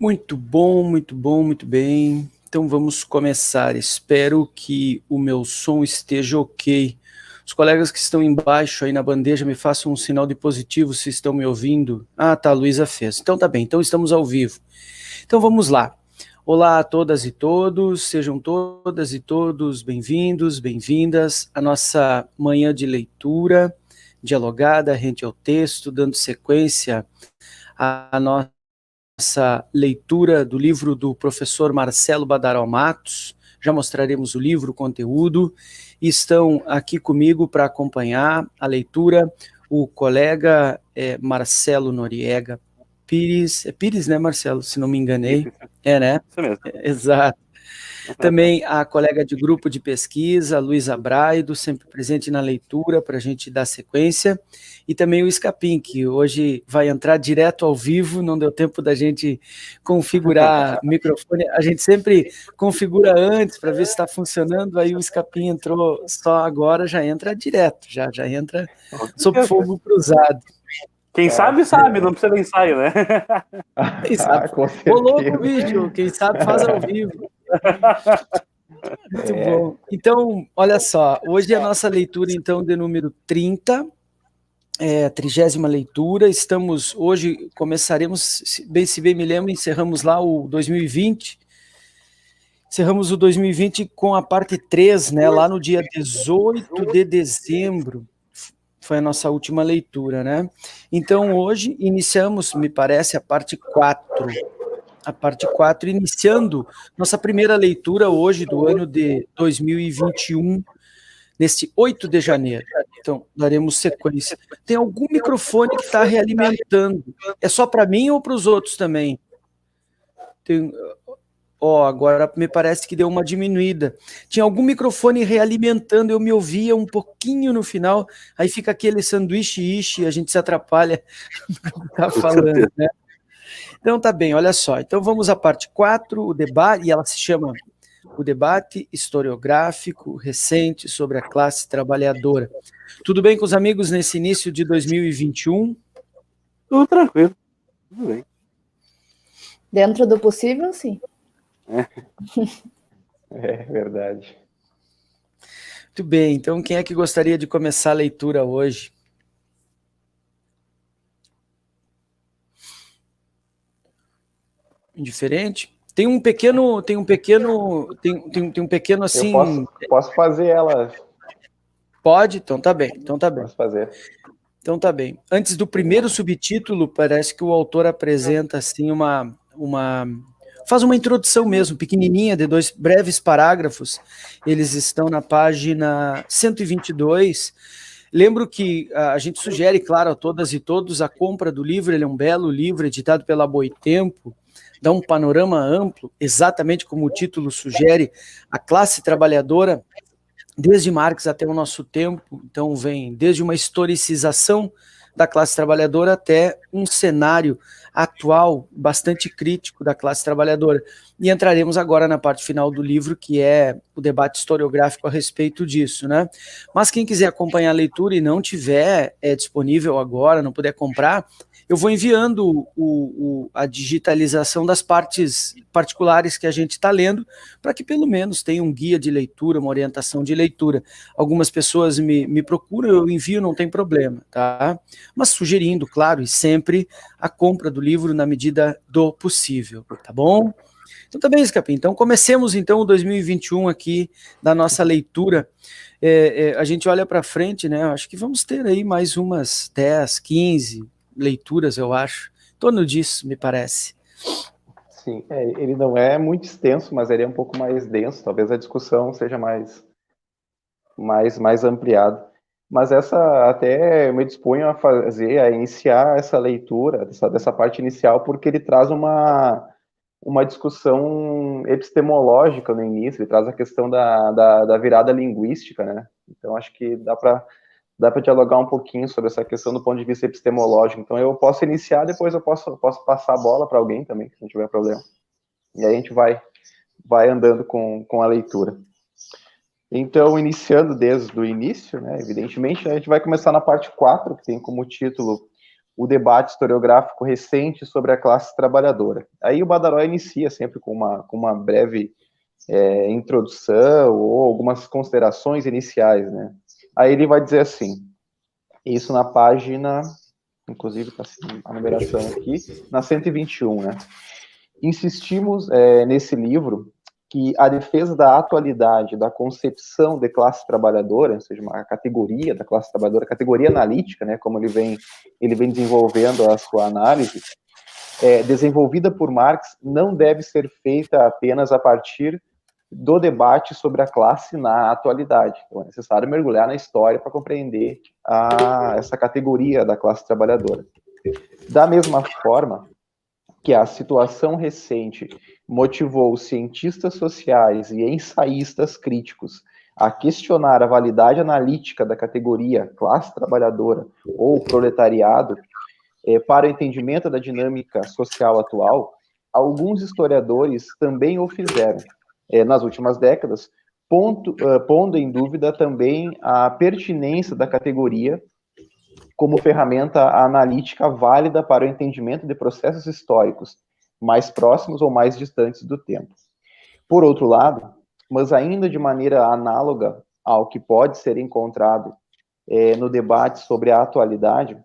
Muito bom, muito bom, muito bem. Então vamos começar. Espero que o meu som esteja ok. Os colegas que estão embaixo aí na bandeja me façam um sinal de positivo se estão me ouvindo. Ah, tá, a Luísa fez. Então tá bem, então estamos ao vivo. Então vamos lá. Olá a todas e todos, sejam todas e todos bem-vindos, bem-vindas à nossa manhã de leitura, dialogada, rente ao texto, dando sequência à nossa leitura do livro do professor Marcelo Badaró Matos. Já mostraremos o livro, o conteúdo. Estão aqui comigo para acompanhar a leitura o colega Marcelo Noriega Pires. É Pires, né, Marcelo? Se não me enganei. É, né? Isso mesmo. Exato. Também a colega de grupo de pesquisa, Luísa Braido, sempre presente na leitura para a gente dar sequência, e também o Escapim, que hoje vai entrar direto ao vivo, não deu tempo da gente configurar o microfone, a gente sempre configura antes para ver se está funcionando, aí o Escapim entrou só agora, já entra direto, já entra sob fogo cruzado. Quem sabe, não precisa de ensaio, né? Quem sabe? Ô louco, bicho, quem sabe faz ao vivo. Muito bom. Então, olha só, hoje é a nossa leitura, então, de número 30, a 30ª leitura. Hoje começaremos, se bem me lembro, encerramos lá o 2020, encerramos o 2020 com a parte 3, né, lá no dia 18 de dezembro, foi a nossa última leitura, né? Então, hoje iniciamos, me parece, a parte 4, iniciando nossa primeira leitura hoje do ano de 2021, neste 8 de janeiro. Então, daremos sequência. Tem algum microfone que está realimentando. É só para mim ou para os outros também? Agora me parece que deu uma diminuída. Tinha algum microfone realimentando, eu me ouvia um pouquinho no final, aí fica aquele sanduíche, a gente se atrapalha tá falando, né? Então tá bem, olha só. Então vamos à parte 4, o debate, e ela se chama O Debate Historiográfico Recente sobre a Classe Trabalhadora. Tudo bem com os amigos nesse início de 2021? Tudo tranquilo, tudo bem. Dentro do possível, sim. É verdade. Muito bem, então quem é que gostaria de começar a leitura hoje? Indiferente? Tem um pequeno assim... Eu posso fazer ela. Pode? Então tá bem. Posso fazer. Então tá bem. Antes do primeiro subtítulo, parece que o autor apresenta assim faz uma introdução mesmo, pequenininha, de 2 breves parágrafos. Eles estão na página 122. Lembro que a gente sugere, claro, a todas e todos a compra do livro. Ele é um belo livro, editado pela Boitempo, dá um panorama amplo, exatamente como o título sugere, a classe trabalhadora, desde Marx até o nosso tempo. Então vem desde uma historicização da classe trabalhadora até um cenário atual bastante crítico da classe trabalhadora. E entraremos agora na parte final do livro, que é o debate historiográfico a respeito disso, né? Mas quem quiser acompanhar a leitura e não tiver disponível agora, não puder comprar, eu vou enviando a digitalização das partes particulares que a gente está lendo, para que pelo menos tenha um guia de leitura, uma orientação de leitura. Algumas pessoas me procuram, eu envio, não tem problema, tá? Mas sugerindo, claro, e sempre a compra do livro na medida do possível, tá bom? Então tá bem, Escapim. Então comecemos então o 2021 aqui da nossa leitura. A gente olha para frente, né? Acho que vamos ter aí mais umas 10, 15 leituras, eu acho. Em torno disso, me parece. Sim, ele não é muito extenso, mas ele é um pouco mais denso. Talvez a discussão seja mais ampliada. Mas essa até eu me disponho a iniciar essa leitura, dessa parte inicial, porque ele traz uma discussão epistemológica no início, ele traz a questão da virada linguística, né? Então acho que dá para dialogar um pouquinho sobre essa questão do ponto de vista epistemológico. Então eu posso iniciar, depois eu posso passar a bola para alguém também, se não tiver problema. E aí a gente vai andando com a leitura. Então, iniciando desde o início, né, evidentemente, a gente vai começar na parte 4, que tem como título o debate historiográfico recente sobre a classe trabalhadora. Aí o Badaró inicia sempre com uma breve introdução ou algumas considerações iniciais, né? Aí ele vai dizer assim, isso na página, inclusive está a numeração aqui, na 121, né? Insistimos nesse livro que a defesa da atualidade da concepção de classe trabalhadora, ou seja, uma categoria da classe trabalhadora, categoria analítica, né, como ele vem desenvolvendo a sua análise, desenvolvida por Marx, não deve ser feita apenas a partir do debate sobre a classe na atualidade. Então é necessário mergulhar na história para compreender essa categoria da classe trabalhadora. Da mesma forma que a situação recente motivou cientistas sociais e ensaístas críticos a questionar a validade analítica da categoria classe trabalhadora ou proletariado para o entendimento da dinâmica social atual, alguns historiadores também o fizeram, nas últimas décadas, pondo em dúvida também a pertinência da categoria como ferramenta analítica válida para o entendimento de processos históricos mais próximos ou mais distantes do tempo. Por outro lado, mas ainda de maneira análoga ao que pode ser encontrado no debate sobre a atualidade,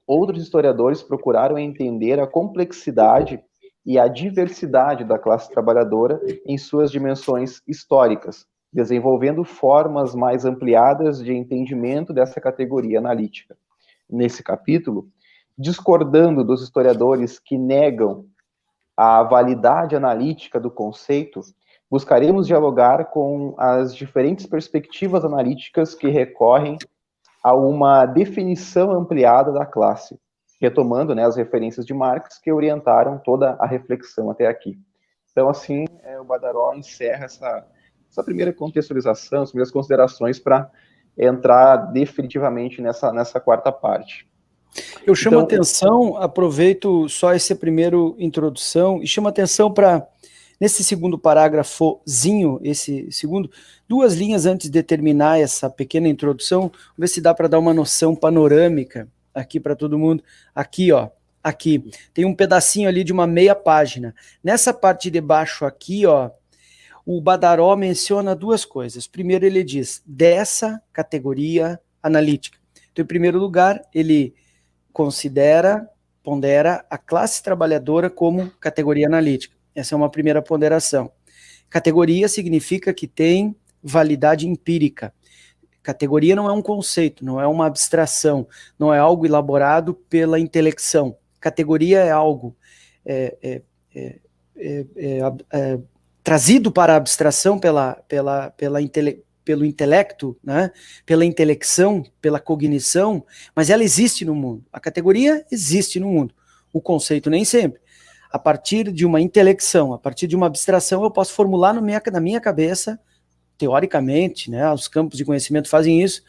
outros historiadores procuraram entender a complexidade e a diversidade da classe trabalhadora em suas dimensões históricas, desenvolvendo formas mais ampliadas de entendimento dessa categoria analítica. Nesse capítulo, discordando dos historiadores que negam a validade analítica do conceito, buscaremos dialogar com as diferentes perspectivas analíticas que recorrem a uma definição ampliada da classe, retomando, né, as referências de Marx que orientaram toda a reflexão até aqui. Então, assim, o Badaró encerra essa primeira contextualização, as primeiras considerações para entrar definitivamente nessa quarta parte. Eu chamo atenção, aproveito só essa primeira introdução, e chamo atenção para, nesse segundo parágrafozinho, esse segundo, 2 linhas antes de terminar essa pequena introdução, vamos ver se dá para dar uma noção panorâmica aqui para todo mundo. Aqui, ó, aqui, tem um pedacinho ali de uma meia página. Nessa parte de baixo aqui, ó, o Badaró menciona 2 coisas. Primeiro, ele diz, dessa categoria analítica. Então, em primeiro lugar, ele pondera a classe trabalhadora como categoria analítica. Essa é uma primeira ponderação. Categoria significa que tem validade empírica. Categoria não é um conceito, não é uma abstração, não é algo elaborado pela intelecção. Categoria é algo trazido para a abstração pelo intelecto, né? Pela intelecção, pela cognição, mas ela existe no mundo. A categoria existe no mundo. O conceito nem sempre. A partir de uma intelecção, a partir de uma abstração, eu posso formular na minha cabeça, teoricamente, né? Os campos de conhecimento fazem isso,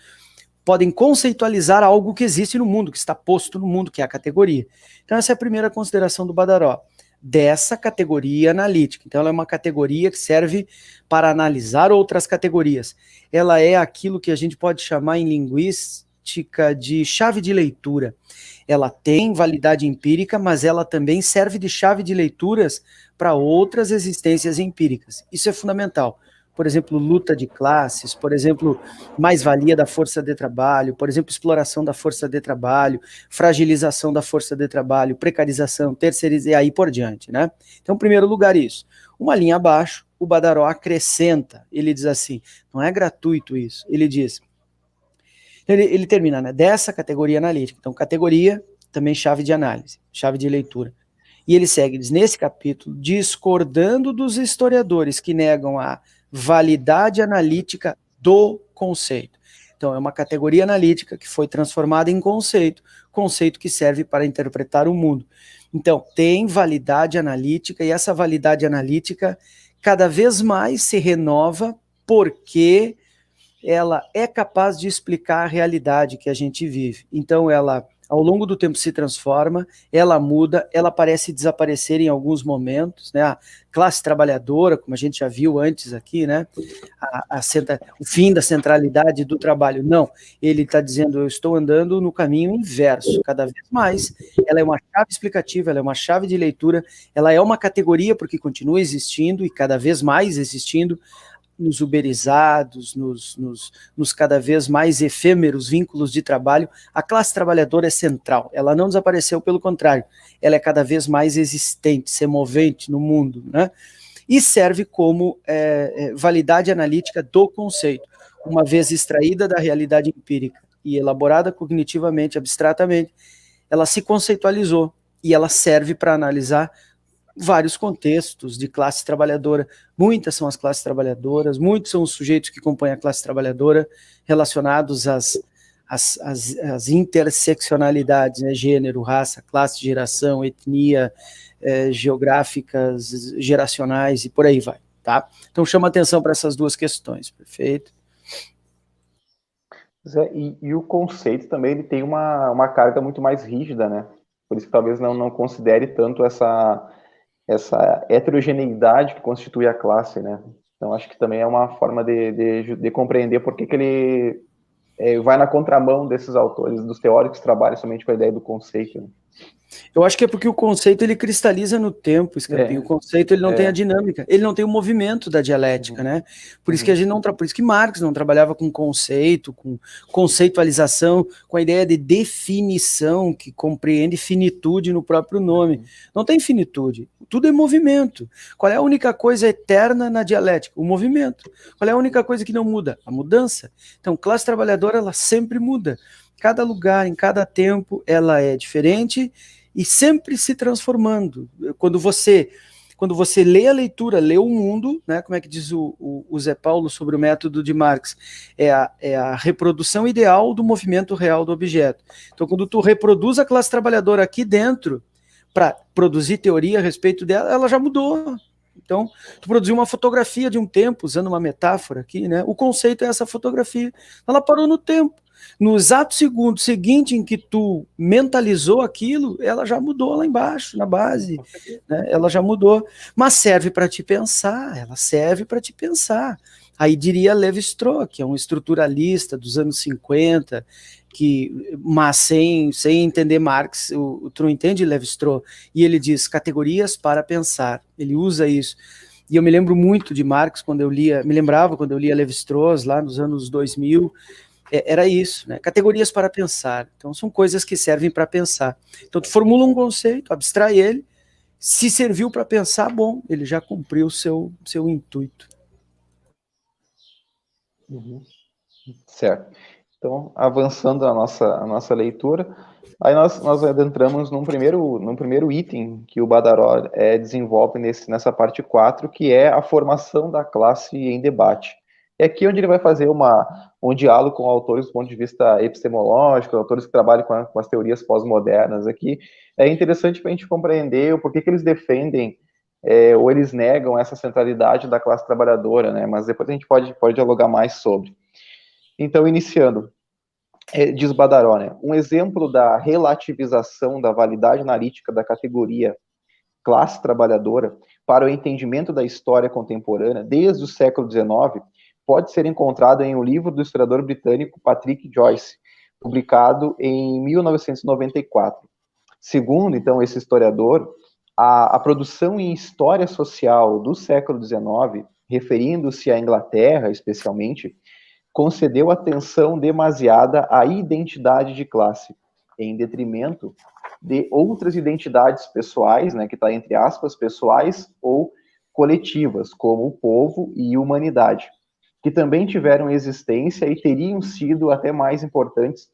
podem conceitualizar algo que existe no mundo, que está posto no mundo, que é a categoria. Então essa é a primeira consideração do Badaró, dessa categoria analítica. Então ela é uma categoria que serve para analisar outras categorias. Ela é aquilo que a gente pode chamar em linguística de chave de leitura. Ela tem validade empírica, mas ela também serve de chave de leituras para outras existências empíricas. Isso é fundamental. Por exemplo, luta de classes, por exemplo, mais-valia da força de trabalho, por exemplo, exploração da força de trabalho, fragilização da força de trabalho, precarização, terceirização e aí por diante, né? Então, em primeiro lugar, isso. Uma linha abaixo, o Badaró acrescenta, ele diz assim, não é gratuito isso, ele diz, ele termina, né, dessa categoria analítica, então categoria, também chave de análise, chave de leitura. E ele segue, diz, nesse capítulo, discordando dos historiadores que negam a validade analítica do conceito. Então, é uma categoria analítica que foi transformada em conceito que serve para interpretar o mundo. Então, tem validade analítica, e essa validade analítica cada vez mais se renova porque ela é capaz de explicar a realidade que a gente vive. Então, ela ao longo do tempo se transforma, ela muda, ela parece desaparecer em alguns momentos, né? A classe trabalhadora, como a gente já viu antes aqui, né? O fim da centralidade do trabalho. Não, ele está dizendo, eu estou andando no caminho inverso, cada vez mais. Ela é uma chave explicativa, ela é uma chave de leitura, ela é uma categoria porque continua existindo e cada vez mais existindo, nos uberizados, nos cada vez mais efêmeros vínculos de trabalho. A classe trabalhadora é central, ela não desapareceu, pelo contrário, ela é cada vez mais existente, semovente no mundo, né? E serve como validade analítica do conceito, uma vez extraída da realidade empírica e elaborada cognitivamente, abstratamente, ela se conceitualizou e ela serve para analisar vários contextos de classe trabalhadora. Muitas são as classes trabalhadoras, muitos são os sujeitos que compõem a classe trabalhadora, relacionados às interseccionalidades, né, gênero, raça, classe, geração, etnia, geográficas, geracionais e por aí vai, tá? Então chama atenção para essas duas questões, perfeito? E o conceito também ele tem uma carga muito mais rígida, né? Por isso que talvez não considere tanto essa heterogeneidade que constitui a classe, né? Então, acho que também é uma forma de compreender por que ele vai na contramão desses autores, dos teóricos que trabalham somente com a ideia do conceito, né? Eu acho que é porque o conceito ele cristaliza no tempo, Scarpim. O conceito ele não tem a dinâmica, ele não tem o movimento da dialética, né? Por isso que a gente não por isso que Marx não trabalhava com conceito, com conceitualização, com a ideia de definição que compreende finitude no próprio nome. Não tem finitude, tudo é movimento. Qual é a única coisa eterna na dialética? O movimento. Qual é a única coisa que não muda? A mudança. Então, classe trabalhadora ela sempre muda. Cada lugar, em cada tempo, ela é diferente e sempre se transformando. Quando você lê a leitura, lê o mundo, né, como é que diz o Zé Paulo sobre o método de Marx, é a reprodução ideal do movimento real do objeto. Então, quando tu reproduz a classe trabalhadora aqui dentro, para produzir teoria a respeito dela, ela já mudou. Então, tu produziu uma fotografia de um tempo, usando uma metáfora aqui, né? O conceito é essa fotografia. Ela parou no tempo. No exato segundo seguinte em que tu mentalizou aquilo, ela já mudou lá embaixo, na base, né? Ela já mudou, mas serve para te pensar, ela serve para te pensar. Aí diria Levi-Strauss, que é um estruturalista dos anos 50, mas sem entender Marx, tu não entende Levi-Strauss, e ele diz categorias para pensar, ele usa isso. E eu me lembro muito de Marx quando eu lia, me lembrava quando eu lia Levi-Strauss lá nos anos 2000, era isso, né? Categorias para pensar. Então são coisas que servem para pensar. Então tu formula um conceito, abstrai ele, se serviu para pensar, bom, ele já cumpriu o seu intuito. Certo. Então, avançando a nossa leitura, aí nós adentramos num primeiro item que o Badaró desenvolve nessa parte 4, que é a formação da classe em debate. É aqui onde ele vai fazer um diálogo com autores do ponto de vista epistemológico, autores que trabalham com as teorias pós-modernas. Aqui é interessante para a gente compreender o porquê que eles defendem ou eles negam essa centralidade da classe trabalhadora, né? Mas depois a gente pode dialogar mais sobre. Então, iniciando, diz Badaró, né? Um exemplo da relativização da validade analítica da categoria classe trabalhadora para o entendimento da história contemporânea desde o século XIX pode ser encontrado em um livro do historiador britânico Patrick Joyce, publicado em 1994. Segundo, então, esse historiador, a produção em história social do século XIX, referindo-se à Inglaterra especialmente, concedeu atenção demasiada à identidade de classe, em detrimento de outras identidades pessoais, né, que está entre aspas, pessoais ou coletivas, como o povo e humanidade, que também tiveram existência e teriam sido até mais importantes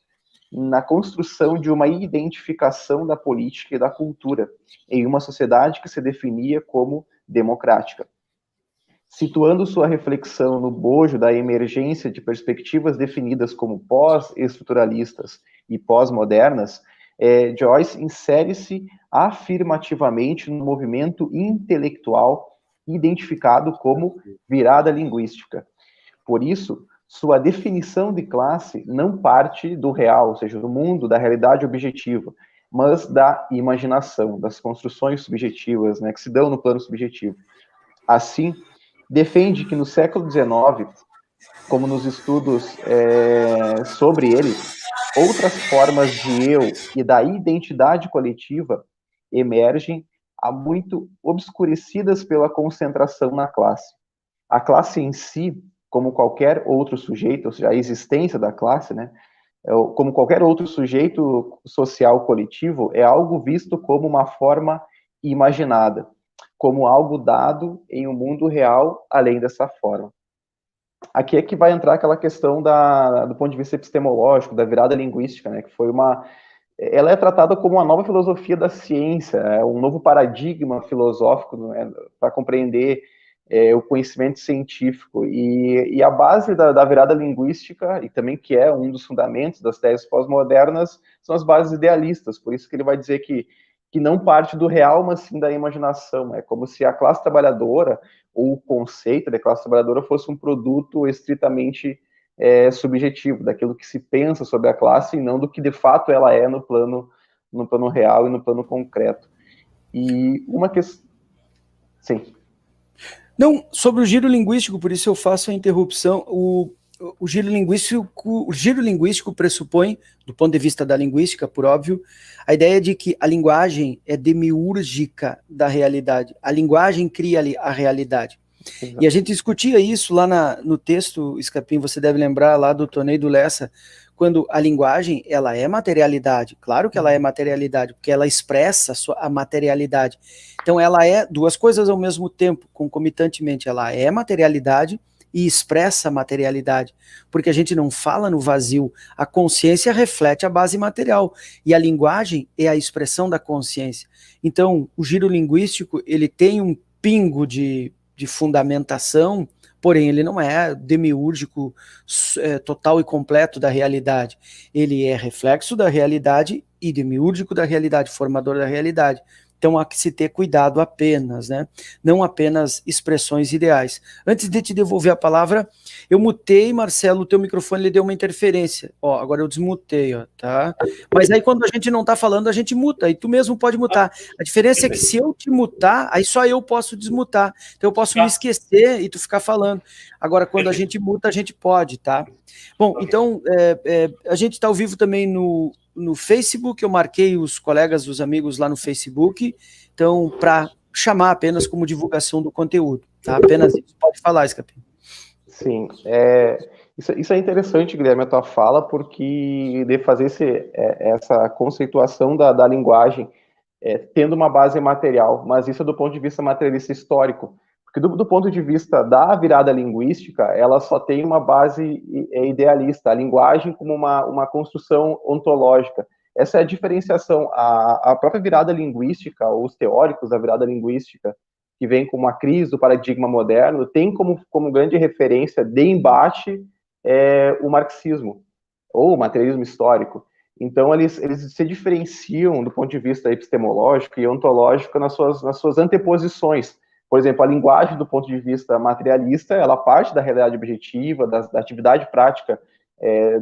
na construção de uma identificação da política e da cultura em uma sociedade que se definia como democrática. Situando sua reflexão no bojo da emergência de perspectivas definidas como pós-estruturalistas e pós-modernas, Joyce insere-se afirmativamente no movimento intelectual identificado como virada linguística. Por isso, sua definição de classe não parte do real, ou seja, do mundo, da realidade objetiva, mas da imaginação, das construções subjetivas, né, que se dão no plano subjetivo. Assim, defende que no século XIX, como nos estudos sobre ele, outras formas de eu e da identidade coletiva emergem, há muito obscurecidas pela concentração na classe. A classe em si, como qualquer outro sujeito, ou seja, a existência da classe, né, como qualquer outro sujeito social coletivo, é algo visto como uma forma imaginada, como algo dado em um mundo real além dessa forma. Aqui é que vai entrar aquela questão do ponto de vista epistemológico, da virada linguística, né, que foi ela é tratada como uma nova filosofia da ciência, um novo paradigma filosófico, né, para compreender o conhecimento científico. E a base da virada linguística, e também que é um dos fundamentos das teses pós-modernas, são as bases idealistas. Por isso que ele vai dizer que não parte do real, mas sim da imaginação. É como se a classe trabalhadora, ou o conceito da classe trabalhadora, fosse um produto estritamente subjetivo, daquilo que se pensa sobre a classe, e não do que de fato ela é no plano real e no plano concreto. E uma questão... Sim. Não, sobre o giro linguístico, por isso eu faço a interrupção. O giro linguístico pressupõe, do ponto de vista da linguística, por óbvio, a ideia de que a linguagem é demiúrgica da realidade. A linguagem cria a realidade. Exato. E a gente discutia isso lá no texto, Scapin, você deve lembrar lá do Tonei do Lessa, quando a linguagem, ela é materialidade. Claro que ela é materialidade, porque ela expressa a materialidade. Então ela é duas coisas ao mesmo tempo, concomitantemente. Ela é materialidade e expressa a materialidade, porque a gente não fala no vazio. A consciência reflete a base material, e a linguagem é a expressão da consciência. Então, o giro linguístico, ele tem um pingo de fundamentação, porém ele não é demiúrgico total e completo da realidade. Ele é reflexo da realidade e demiúrgico da realidade, formador da realidade. Então há que se ter cuidado apenas, né? Não apenas expressões ideais. Antes de te devolver a palavra, eu mutei, Marcelo, o teu microfone ele deu uma interferência. Ó, agora eu desmutei, ó, tá? Mas aí quando a gente não tá falando, a gente muta, e tu mesmo pode mutar. A diferença é que se eu te mutar, aí só eu posso desmutar. Então eu posso me esquecer e tu ficar falando. Agora, quando a gente muta, a gente pode, tá? Bom, então, a gente tá ao vivo também no Facebook, eu marquei os colegas, os amigos lá no Facebook, então, para chamar apenas como divulgação do conteúdo, tá? Apenas isso. Pode falar, Scapin. Sim, isso é interessante, Guilherme, a tua fala, porque de fazer essa conceituação da linguagem tendo uma base material, mas isso é do ponto de vista materialista histórico, porque do ponto de vista da virada linguística, ela só tem uma base idealista, a linguagem como uma construção ontológica. Essa é a diferenciação. A própria virada linguística, os teóricos da virada linguística, que vem como a crise do paradigma moderno, tem como grande referência de embate o marxismo, ou o materialismo histórico. Então, eles se diferenciam do ponto de vista epistemológico e ontológico nas suas anteposições. Por exemplo, a linguagem, do ponto de vista materialista, ela parte da realidade objetiva, da atividade prática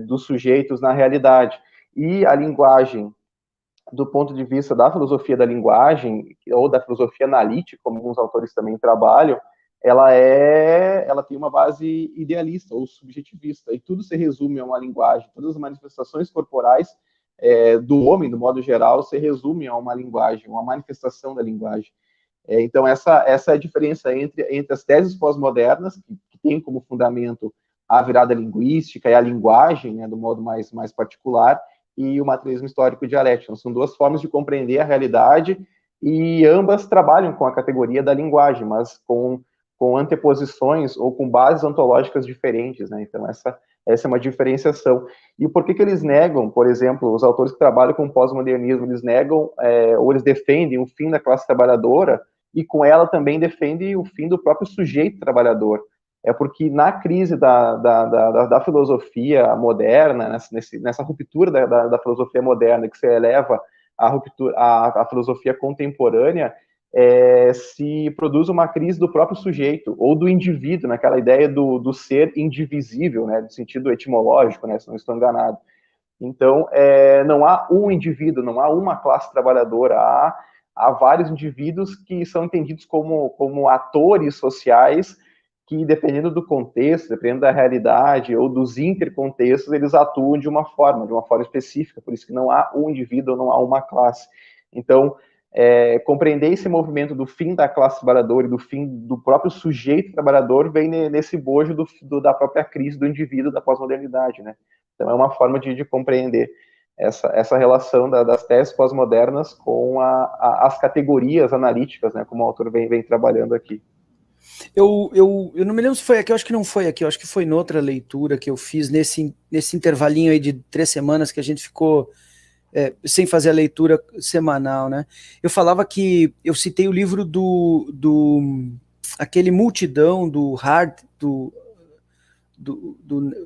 dos sujeitos na realidade. E a linguagem, do ponto de vista da filosofia da linguagem, ou da filosofia analítica, como alguns autores também trabalham, ela tem uma base idealista ou subjetivista, e tudo se resume a uma linguagem. Todas as manifestações corporais do homem, do modo geral, se resumem a uma linguagem, uma manifestação da linguagem. Então, essa é a diferença entre as teses pós-modernas, que tem como fundamento a virada linguística e a linguagem, né, do modo mais particular, e o materialismo histórico dialético. São duas formas de compreender a realidade, e ambas trabalham com a categoria da linguagem, mas com anteposições ou com bases ontológicas diferentes, né? Então, essa é uma diferenciação. E por que eles negam, por exemplo, os autores que trabalham com o pós-modernismo, eles negam, ou eles defendem o fim da classe trabalhadora, e com ela também defendem o fim do próprio sujeito trabalhador. É porque na crise da filosofia moderna, nessa ruptura da filosofia moderna, que se eleva à filosofia contemporânea, se produz uma crise do próprio sujeito, ou do indivíduo, naquela ideia do ser indivisível, né, no sentido etimológico, né, se não estou enganado. Então, não há um indivíduo, não há uma classe trabalhadora, há vários indivíduos que são entendidos como atores sociais que, dependendo do contexto, dependendo da realidade ou dos intercontextos, eles atuam de uma forma específica, por isso que não há um indivíduo, não há uma classe. Então, compreender esse movimento do fim da classe trabalhadora e do fim do próprio sujeito trabalhador vem nesse bojo da própria crise do indivíduo da pós-modernidade, né? Então, é uma forma de compreender essa relação das teses pós-modernas com as categorias analíticas, né, como o autor vem trabalhando aqui. Eu não me lembro se foi aqui, eu acho que não foi aqui, eu acho que foi noutra leitura que eu fiz nesse intervalinho aí de 3 semanas que a gente ficou sem fazer a leitura semanal, né? Eu falava que eu citei o livro aquele Multidão do Hart, do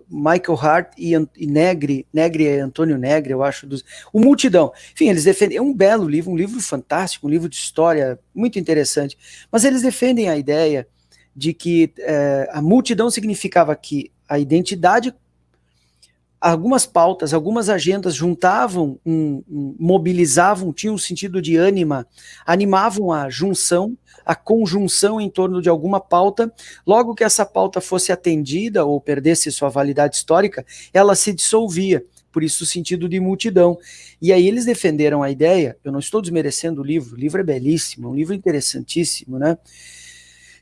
Michael Hart e Negri é Antônio Negri, eu acho, o Multidão. Enfim, eles defendem, é um belo livro, um livro fantástico, um livro de história muito interessante, mas eles defendem a ideia de que a multidão significava que a identidade, algumas pautas, algumas agendas juntavam, mobilizavam, tinham um sentido de animavam a conjunção em torno de alguma pauta. Logo que essa pauta fosse atendida ou perdesse sua validade histórica, ela se dissolvia, por isso o sentido de multidão. E aí eles defenderam a ideia, eu não estou desmerecendo o livro é belíssimo, é um livro interessantíssimo, né?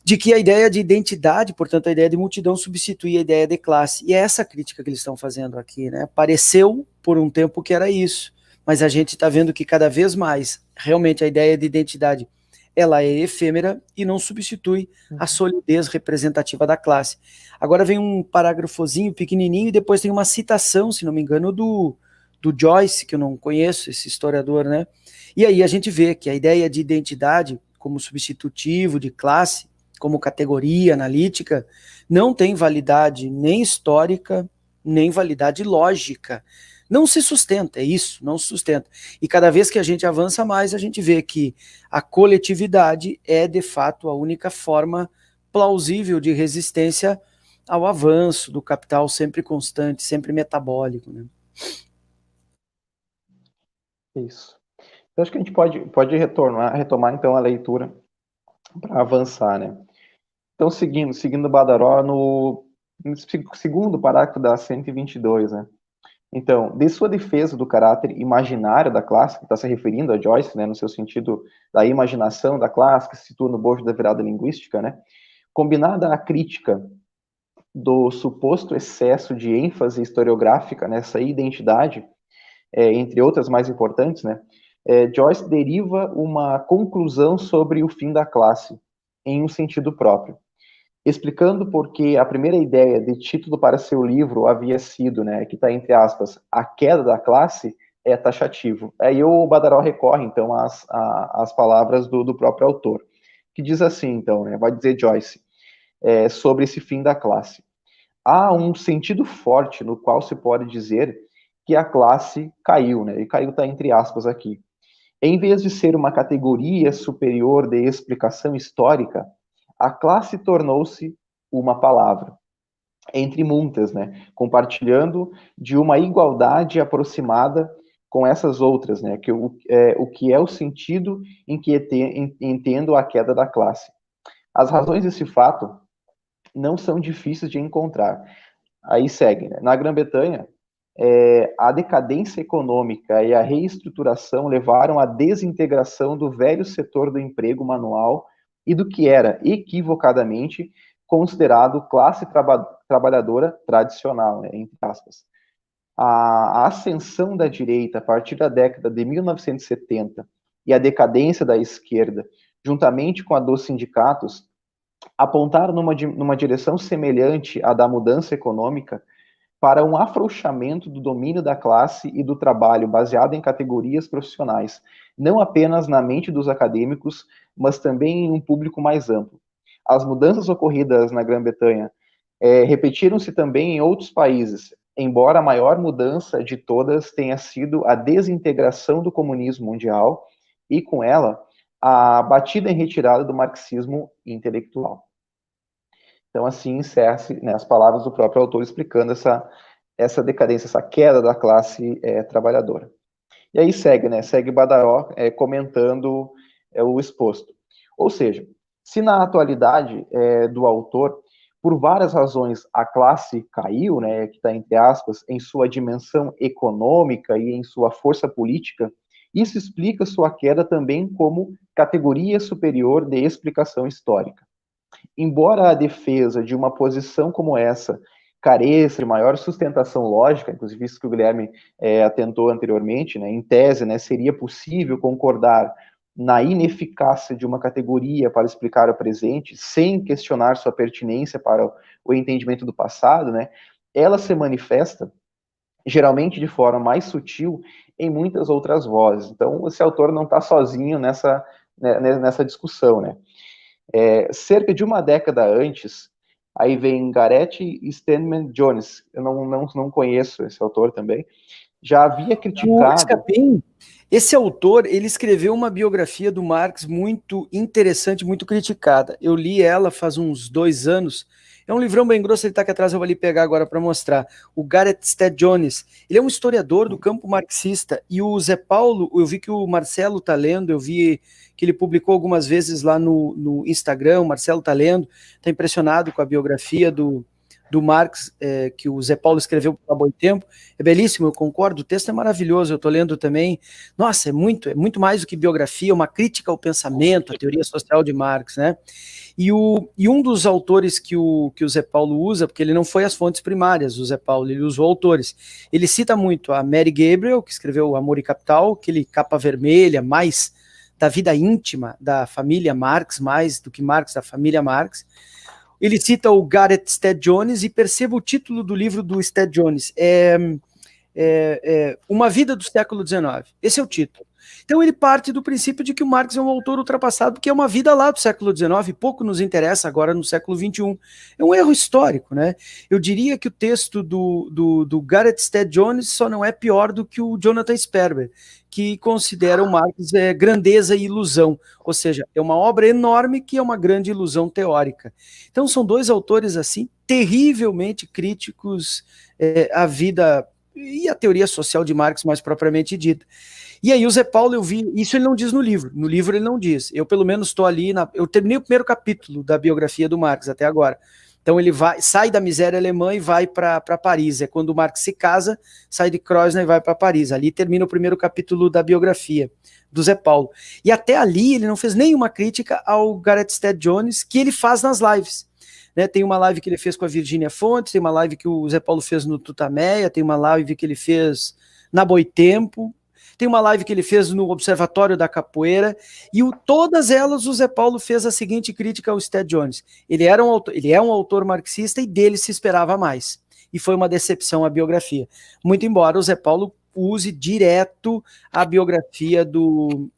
De que a ideia de identidade, portanto a ideia de multidão, substituía a ideia de classe. E é essa crítica que eles estão fazendo aqui, né? Pareceu por um tempo que era isso, mas a gente está vendo que cada vez mais, realmente a ideia de identidade, ela é efêmera e não substitui a solidez representativa da classe. Agora vem um parágrafozinho pequenininho e depois tem uma citação, se não me engano, do Joyce, que eu não conheço, esse historiador, né? E aí a gente vê que a ideia de identidade como substitutivo de classe, como categoria analítica, não tem validade nem histórica, nem validade lógica. Não se sustenta, é isso, não se sustenta. E cada vez que a gente avança mais, a gente vê que a coletividade é, de fato, a única forma plausível de resistência ao avanço do capital sempre constante, sempre metabólico, né? Isso. Eu acho que a gente pode retomar então a leitura para avançar, né? Então, seguindo Badaró no segundo parágrafo da 122, né? Então, de sua defesa do caráter imaginário da classe, que está se referindo a Joyce, né, no seu sentido da imaginação da classe, que se situa no bojo da virada linguística, né? Combinada à crítica do suposto excesso de ênfase historiográfica nessa identidade, entre outras mais importantes, né? Joyce deriva uma conclusão sobre o fim da classe, em um sentido próprio, explicando por que a primeira ideia de título para seu livro havia sido, né, que está entre aspas, a queda da classe, é taxativo. Aí o Badaró recorre, então, às palavras do próprio autor, que diz assim, então, né, vai dizer Joyce, sobre esse fim da classe. Há um sentido forte no qual se pode dizer que a classe caiu, né, e caiu está entre aspas aqui. Em vez de ser uma categoria superior de explicação histórica, a classe tornou-se uma palavra, entre muitas, né, compartilhando de uma igualdade aproximada com essas outras, né, o que é o sentido em que entendo a queda da classe. As razões desse fato não são difíceis de encontrar. Aí segue, né, na Grã-Bretanha, a decadência econômica e a reestruturação levaram à desintegração do velho setor do emprego manual e do que era, equivocadamente, considerado classe trabalhadora tradicional, né, entre aspas. A ascensão da direita a partir da década de 1970 e a decadência da esquerda, juntamente com a dos sindicatos, apontaram numa direção semelhante à da mudança econômica, para um afrouxamento do domínio da classe e do trabalho baseado em categorias profissionais, não apenas na mente dos acadêmicos, mas também em um público mais amplo. As mudanças ocorridas na Grã-Bretanha repetiram-se também em outros países, embora a maior mudança de todas tenha sido a desintegração do comunismo mundial e, com ela, a batida em retirada do marxismo intelectual. Então, assim encerra-se, né, as palavras do próprio autor explicando essa decadência, essa queda da classe trabalhadora. E aí segue Badaró comentando o exposto. Ou seja, se na atualidade do autor, por várias razões, a classe caiu, né, que está entre aspas, em sua dimensão econômica e em sua força política, isso explica sua queda também como categoria superior de explicação histórica. Embora a defesa de uma posição como essa careça de maior sustentação lógica, inclusive isso que o Guilherme atentou anteriormente, né, em tese, né, seria possível concordar na ineficácia de uma categoria para explicar o presente, sem questionar sua pertinência para o entendimento do passado, né, ela se manifesta, geralmente de forma mais sutil, em muitas outras vozes. Então, esse autor não está sozinho nessa discussão, né. Cerca de uma década antes, aí vem Gareth Stedman Jones, eu não conheço esse autor também, já havia criticado... Esse autor, ele escreveu uma biografia do Marx muito interessante, muito criticada. Eu li ela faz uns 2 anos. É um livrão bem grosso, ele está aqui atrás, eu vou ali pegar agora para mostrar. O Gareth Stead Jones, ele é um historiador do campo marxista, e o Zé Paulo, eu vi que o Marcelo está lendo, eu vi que ele publicou algumas vezes lá no Instagram, o Marcelo está lendo, está impressionado com a biografia do Marx, que o Zé Paulo escreveu há bom tempo. É belíssimo, eu concordo, o texto é maravilhoso, eu estou lendo também. Nossa, é muito mais do que biografia, uma crítica ao pensamento, à teoria social de Marx, né? E um dos autores que o Zé Paulo usa, porque ele não foi às fontes primárias, o Zé Paulo, ele usou autores. Ele cita muito a Mary Gabriel, que escreveu Amor e Capital, aquele capa vermelha, mais da vida íntima da família Marx, mais do que Marx, da família Marx. Ele cita o Gareth Stead Jones, e perceba o título do livro do Stead Jones, Uma Vida do Século XIX. Esse é o título. Então ele parte do princípio de que o Marx é um autor ultrapassado, porque é uma vida lá do século XIX, pouco nos interessa agora no século XXI. É um erro histórico, né? Eu diria que o texto do Gareth Stead Jones só não é pior do que o Jonathan Sperber, que considera o Marx grandeza e ilusão, ou seja, é uma obra enorme que é uma grande ilusão teórica. Então são 2 autores assim terrivelmente críticos à vida e à teoria social de Marx mais propriamente dita. E aí o Zé Paulo, eu vi, isso ele não diz no livro ele não diz, eu pelo menos estou ali, eu terminei o primeiro capítulo da biografia do Marx até agora. Então ele sai da miséria alemã e vai para Paris, é quando o Marx se casa, sai de Kreuznach e vai para Paris, ali termina o primeiro capítulo da biografia do Zé Paulo. E até ali ele não fez nenhuma crítica ao Gareth Stead Jones, que ele faz nas lives. Né, tem uma live que ele fez com a Virgínia Fontes, tem uma live que o Zé Paulo fez no Tutameia, tem uma live que ele fez na Boitempo, tem uma live que ele fez no Observatório da Capoeira, e todas elas o Zé Paulo fez a seguinte crítica ao Stead Jones. Ele é um autor marxista e dele se esperava mais. E foi uma decepção a biografia. Muito embora o Zé Paulo use direto a biografia do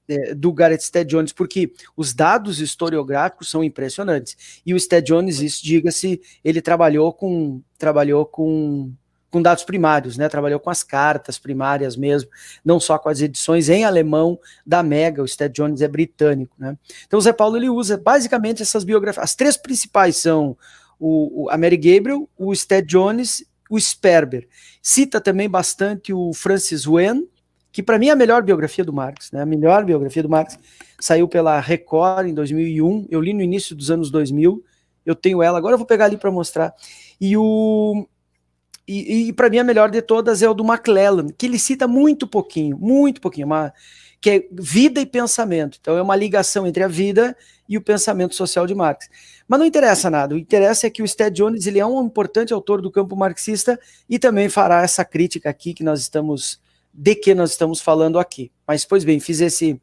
Gareth Stead Jones, porque os dados historiográficos são impressionantes. E o Stead Jones, isso diga-se, ele trabalhou com dados primários, né? Trabalhou com as cartas primárias mesmo, não só com as edições em alemão da Mega. O Stead Jones é britânico, né? Então o Zé Paulo ele usa basicamente essas biografias. As 3 principais são a Mary Gabriel, o Stead Jones, o Sperber. Cita também bastante o Francis Wen, que para mim é a melhor biografia do Marx, né? A melhor biografia do Marx saiu pela Record em 2001. Eu li no início dos anos 2000. Eu tenho ela agora, eu vou pegar ali para mostrar. E para mim a melhor de todas é o do McClellan, que ele cita muito pouquinho, que é vida e pensamento. Então é uma ligação entre a vida e o pensamento social de Marx. Mas não interessa nada, o que interessa é que o Stead Jones ele é um importante autor do campo marxista e também fará essa crítica aqui que nós estamos falando aqui. Mas, pois bem, fiz esse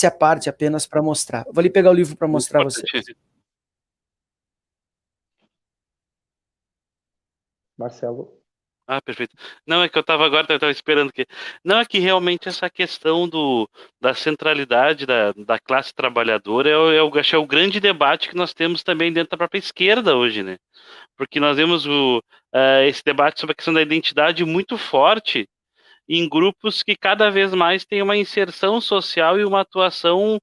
à parte apenas para mostrar. Vou ali pegar o livro para mostrar a vocês. Marcelo. Perfeito. Não, é que eu estava esperando que... Não, é que realmente essa questão da centralidade da classe trabalhadora acho que é o grande debate que nós temos também dentro da própria esquerda hoje, né? Porque nós vemos esse debate sobre a questão da identidade muito forte em grupos que cada vez mais têm uma inserção social e uma atuação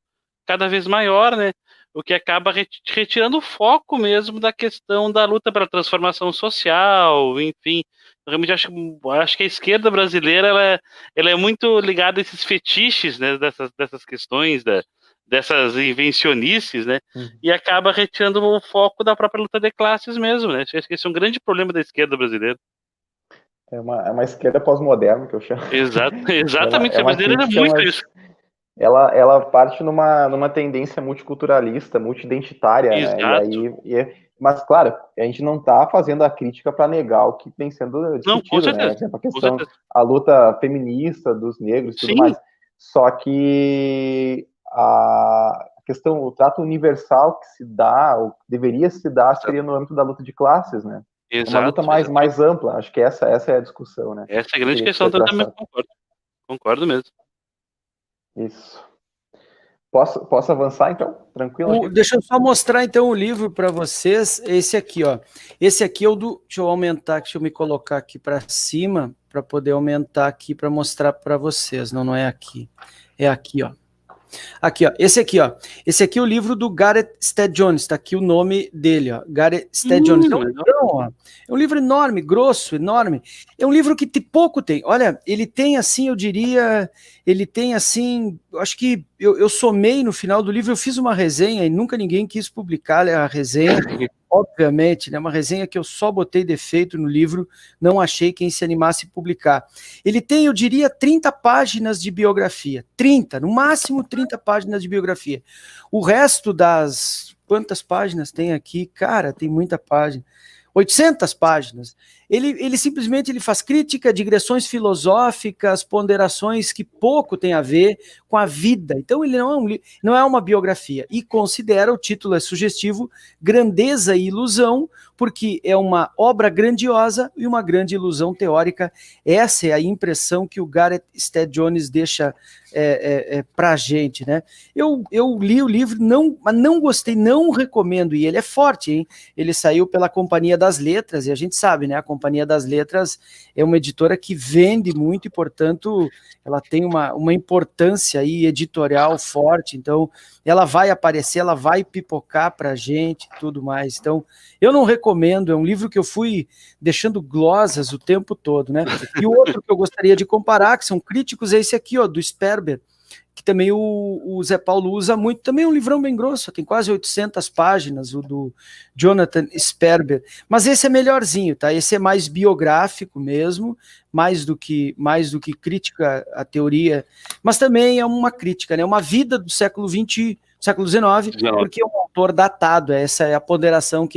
cada vez maior, né? O que acaba retirando o foco mesmo da questão da luta pela transformação social, enfim. Realmente acho que a esquerda brasileira ela é muito ligada a esses fetiches, né, dessas questões, dessas invencionices, né? E acaba retirando o foco da própria luta de classes mesmo, né? Acho que esse é um grande problema da esquerda brasileira. É uma esquerda pós-moderna, que eu chamo. Exatamente, É a uma brasileira é crítica, muito mas isso. ela parte numa tendência multiculturalista, multidentitária, né? Exato. Mas, claro, a gente não está fazendo a crítica para negar o que vem sendo Não, com discutido, né? Por certeza. exemplo, a Com questão, certeza. a luta feminista dos negros e tudo Sim, mais. Só que a questão, o trato universal que se dá, ou que deveria se dar, seria no âmbito da luta de classes, né? É uma luta exato, mais ampla. Acho que essa é a discussão, né? essa é a Que grande teria que questão, ser então eu também traçada. concordo mesmo. Isso. Posso avançar, então? Tranquilo aqui? Deixa eu só mostrar então o livro para vocês. Esse aqui, ó. Esse aqui é o do. Deixa eu aumentar, deixa eu me colocar aqui para cima para poder aumentar aqui para mostrar para vocês. Não, não é aqui. É aqui, ó. Aqui, ó. Esse aqui, ó. Esse aqui é o livro do Gareth Stead Jones. Tá aqui o nome dele, ó. Gareth Stead Jones. É um Legal. livrão, ó. É um livro enorme, grosso, enorme. É um livro que pouco tem. Olha, ele tem assim, eu diria, ele tem assim, eu acho que eu somei no final do livro, eu fiz uma resenha e nunca ninguém quis publicar a resenha. Obviamente, né? Uma resenha que eu só botei defeito no livro, não achei quem se animasse a publicar. Ele tem, eu diria, 30 páginas de biografia. 30, no máximo 30 páginas de biografia. O resto das... Quantas páginas tem aqui? Cara, tem muita página. 800 páginas. Ele simplesmente ele faz crítica, digressões filosóficas, ponderações que pouco tem a ver com a vida. Então ele não é uma biografia. E considera, o título é sugestivo, Grandeza e Ilusão, porque é uma obra grandiosa e uma grande ilusão teórica. Essa é a impressão que o Gareth Stead Jones deixa para a gente, né? Eu li o livro, mas não gostei, não recomendo, e ele é forte, hein? Ele saiu pela Companhia das Letras, e a gente sabe, né? A Companhia das Letras é uma editora que vende muito, e, portanto, ela tem uma importância aí editorial forte, então ela vai aparecer, ela vai pipocar para a gente e tudo mais. Então, eu não recomendo, é um livro que eu fui deixando glosas o tempo todo, né? E o outro que eu gostaria de comparar, que são críticos, é esse aqui, ó, do Sperber, que também o Zé Paulo usa muito, também é um livrão bem grosso, tem quase 800 páginas, o do Jonathan Sperber, mas esse é melhorzinho, tá? Esse é mais biográfico mesmo, mais do que crítica à teoria, mas também é uma crítica, né? Uma vida do século XIX, porque é um autor datado, essa é a ponderação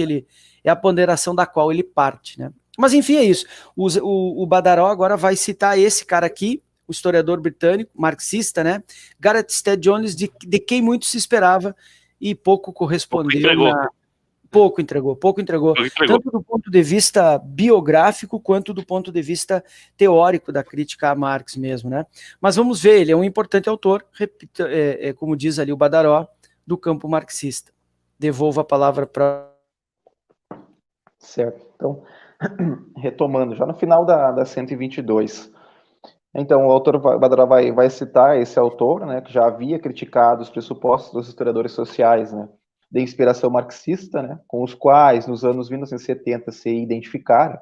é a ponderação da qual ele parte, né? Mas enfim, é isso. O Badaró agora vai citar esse cara aqui, o historiador britânico, marxista, né? Gareth Stead Jones, de quem muito se esperava e pouco correspondeu. Pouco entregou. Tanto do ponto de vista biográfico, quanto do ponto de vista teórico da crítica a Marx mesmo, né? Mas vamos ver, ele é um importante autor, como diz ali o Badaró, do campo marxista. Devolvo a palavra para... Certo. Então, retomando, já no final da 122, então o autor Badaró vai citar esse autor, né, que já havia criticado os pressupostos dos historiadores sociais, né, de inspiração marxista, né, com os quais nos anos 1970 se identificaram,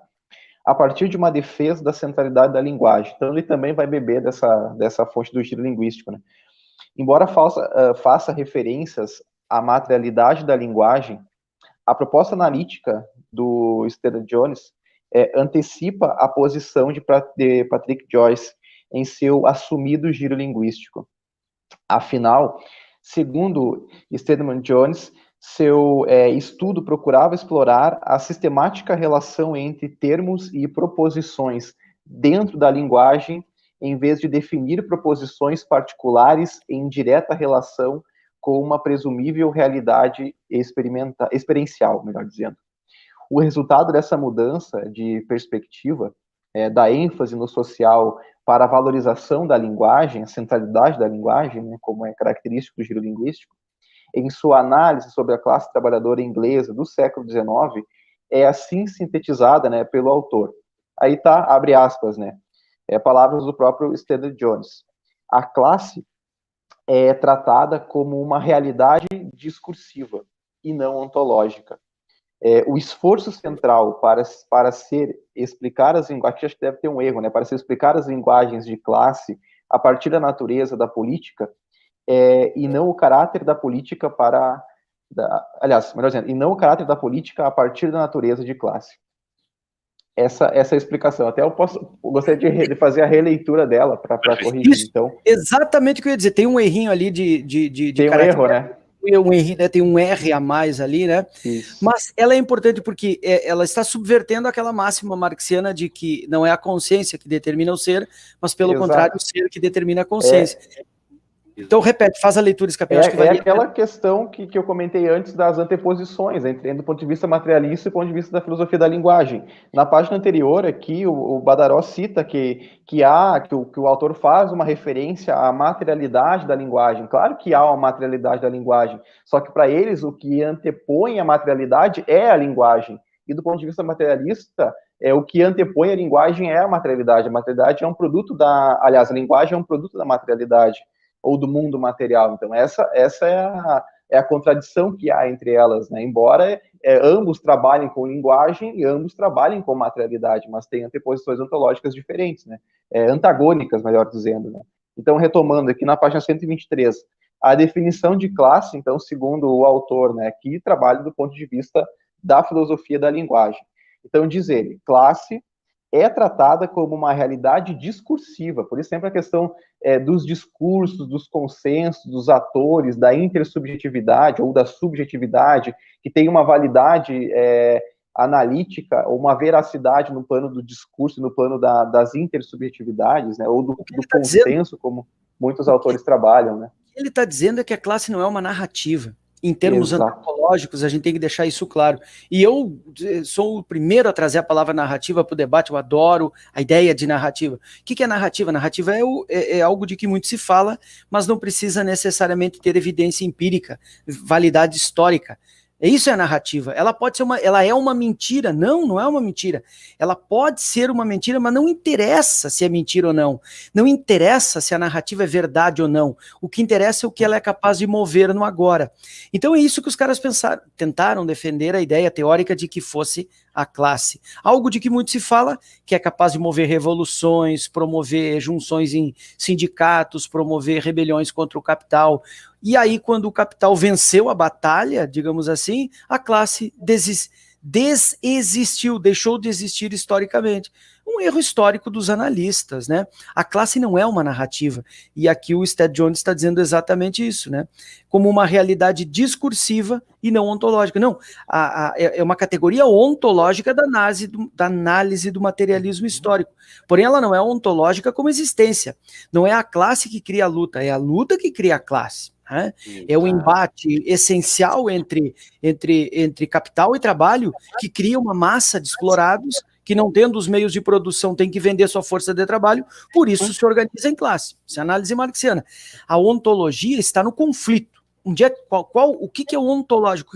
a partir de uma defesa da centralidade da linguagem. Então ele também vai beber dessa fonte do estilo linguístico, né. Embora faça referências à materialidade da linguagem, a proposta analítica do Stead Jones antecipa a posição de Patrick Joyce em seu assumido giro linguístico. Afinal, segundo Stedman Jones, seu estudo procurava explorar a sistemática relação entre termos e proposições dentro da linguagem, em vez de definir proposições particulares em direta relação com uma presumível realidade experiencial, melhor dizendo. O resultado dessa mudança de perspectiva, da ênfase no social para a valorização da linguagem, a centralidade da linguagem, né, como é característico do giro linguístico, em sua análise sobre a classe trabalhadora inglesa do século XIX, é assim sintetizada, né, pelo autor. Aí está, abre aspas, né, palavras do próprio Stead Jones. A classe é tratada como uma realidade discursiva e não ontológica. O esforço central para ser explicar as linguagens, acho que deve ter um erro, né? Para se explicar as linguagens de classe a partir da natureza da política, e não o caráter da política aliás, melhor dizendo, e não o caráter da política a partir da natureza de classe. Essa é a explicação. Até eu gostaria de fazer a releitura dela para corrigir. Isso, então, exatamente o que eu ia dizer. Tem um errinho ali de tem um caráter, erro, né? um errinho, né? Tem um R a mais ali, né? Isso. Mas ela é importante porque ela está subvertendo aquela máxima marxiana de que não é a consciência que determina o ser, mas pelo Exato. contrário, o ser que determina a consciência. Então, repete, faz a leitura, Escapim. Acho que vai aquela questão que eu comentei antes das anteposições, entre do ponto de vista materialista e do ponto de vista da filosofia da linguagem. Na página anterior aqui, o Badaró cita que o autor faz uma referência à materialidade da linguagem. Claro que há uma materialidade da linguagem, só que para eles o que antepõe a materialidade é a linguagem. E do ponto de vista materialista, o que antepõe a linguagem é a materialidade. A materialidade é um produto aliás, a linguagem é um produto da materialidade, ou do mundo material. Então, essa é a contradição que há entre elas, né? Embora ambos trabalhem com linguagem e ambos trabalhem com materialidade, mas têm anteposições ontológicas diferentes, né? Antagônicas, melhor dizendo, né? Então, retomando aqui na página 123, a definição de classe, então, segundo o autor, né, que trabalha do ponto de vista da filosofia da linguagem. Então, diz ele, classe é tratada como uma realidade discursiva, por isso sempre a questão dos discursos, dos consensos, dos atores, da intersubjetividade ou da subjetividade, que tem uma validade analítica, ou uma veracidade no plano do discurso, no plano das intersubjetividades, né, ou do consenso, como muitos autores trabalham, né? O que ele está dizendo é que a classe não é uma narrativa. Em termos antropológicos, a gente tem que deixar isso claro. E eu sou o primeiro a trazer a palavra narrativa para o debate, eu adoro a ideia de narrativa. O que é narrativa? Narrativa é algo de que muito se fala, mas não precisa necessariamente ter evidência empírica, validade histórica. Isso é a narrativa. Ela pode ser ela é uma mentira. Não é uma mentira. Ela pode ser uma mentira, mas não interessa se é mentira ou não. Não interessa se a narrativa é verdade ou não. O que interessa é o que ela é capaz de mover no agora. Então é isso que os caras tentaram defender a ideia teórica de que fosse a classe. Algo de que muito se fala, que é capaz de mover revoluções, promover junções em sindicatos, promover rebeliões contra o capital. E aí, quando o capital venceu a batalha, digamos assim, a classe desexistiu, deixou de existir historicamente. Um erro histórico dos analistas, né? A classe não é uma narrativa. E aqui o Sted Jones está dizendo exatamente isso, né? Como uma realidade discursiva e não ontológica. Não, é uma categoria ontológica da análise do materialismo histórico. Porém, ela não é ontológica como existência. Não é a classe que cria a luta, é a luta que cria a classe. Né? É o embate essencial entre capital e trabalho que cria uma massa de explorados que, não tendo os meios de produção, tem que vender sua força de trabalho, por isso se organiza em classe. Isso é análise marxiana. A ontologia está no conflito. O que é o ontológico?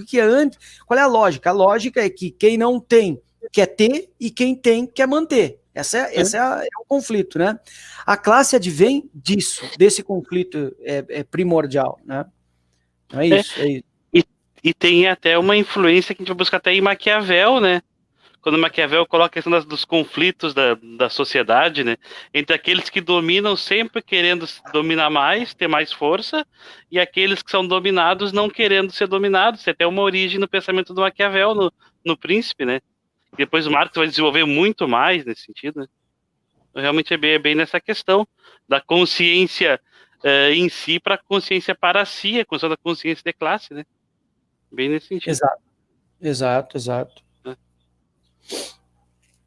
Qual é a lógica? A lógica é que quem não tem quer ter e quem tem quer manter. Esse é o conflito, né? A classe advém disso, desse conflito primordial, né? É isso. E tem até uma influência que a gente vai buscar até em Maquiavel, né? Quando Maquiavel coloca a questão dos conflitos da sociedade, né? Entre aqueles que dominam sempre querendo dominar mais, ter mais força, e aqueles que são dominados não querendo ser dominados. Tem até uma origem no pensamento do Maquiavel, no Príncipe, né? E depois o Marx vai desenvolver muito mais nesse sentido, né? Realmente é bem nessa questão da consciência em si para a consciência para si, a questão da consciência de classe, né? Bem nesse sentido. Exato.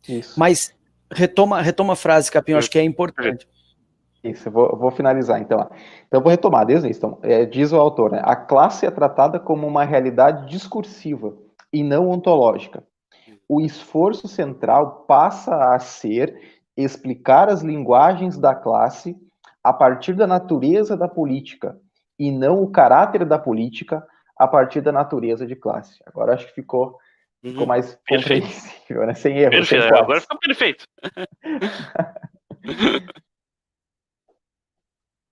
Isso. Mas retoma a frase, Capim, eu acho que é importante. Isso, eu vou finalizar então. Então vou retomar desde isso. Então, diz o autor, né? A classe é tratada como uma realidade discursiva e não ontológica. O esforço central passa a ser explicar as linguagens da classe a partir da natureza da política e não o caráter da política a partir da natureza de classe. Agora acho que ficou mais compreensível, né? Sem erro. Perfeito. Sem Agora ficou perfeito.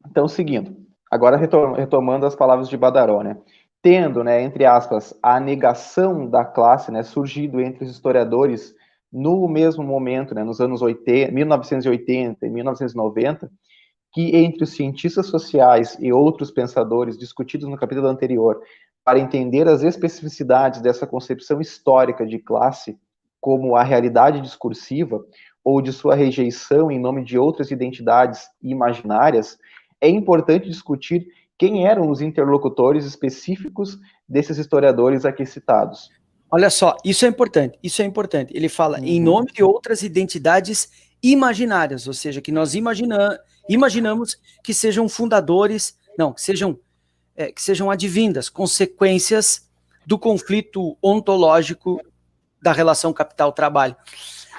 Então, seguindo. Agora, retomando as palavras de Badaró, né? Tendo, né, entre aspas, a negação da classe, né, surgido entre os historiadores no mesmo momento, né, nos anos 80, 1980 e 1990, que entre os cientistas sociais e outros pensadores discutidos no capítulo anterior, para entender as especificidades dessa concepção histórica de classe como a realidade discursiva ou de sua rejeição em nome de outras identidades imaginárias, é importante discutir quem eram os interlocutores específicos desses historiadores aqui citados. Olha só, isso é importante, isso é importante. Ele fala em nome de outras identidades imaginárias, ou seja, que nós imaginamos que sejam fundadores, não, que sejam advindas, consequências do conflito ontológico da relação capital-trabalho.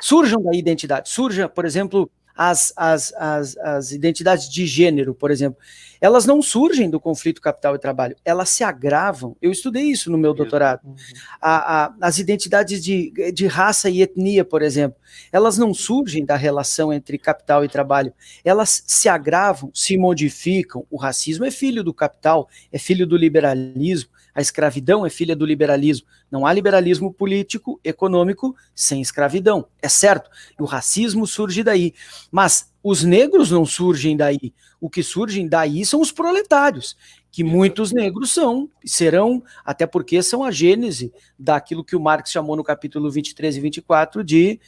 Surjam da identidade, surja, por exemplo, as identidades de gênero, por exemplo, elas não surgem do conflito capital e trabalho, elas se agravam. Eu estudei isso no meu doutorado. As identidades de raça e etnia, por exemplo, elas não surgem da relação entre capital e trabalho, elas se agravam, se modificam. O racismo é filho do capital, é filho do liberalismo, a escravidão é filha do liberalismo. Não há liberalismo político, econômico, sem escravidão. É certo, o racismo surge daí. Mas os negros não surgem daí. O que surgem daí são os proletários, que muitos negros serão, até porque são a gênese daquilo que o Marx chamou no capítulo 23 e 24 de,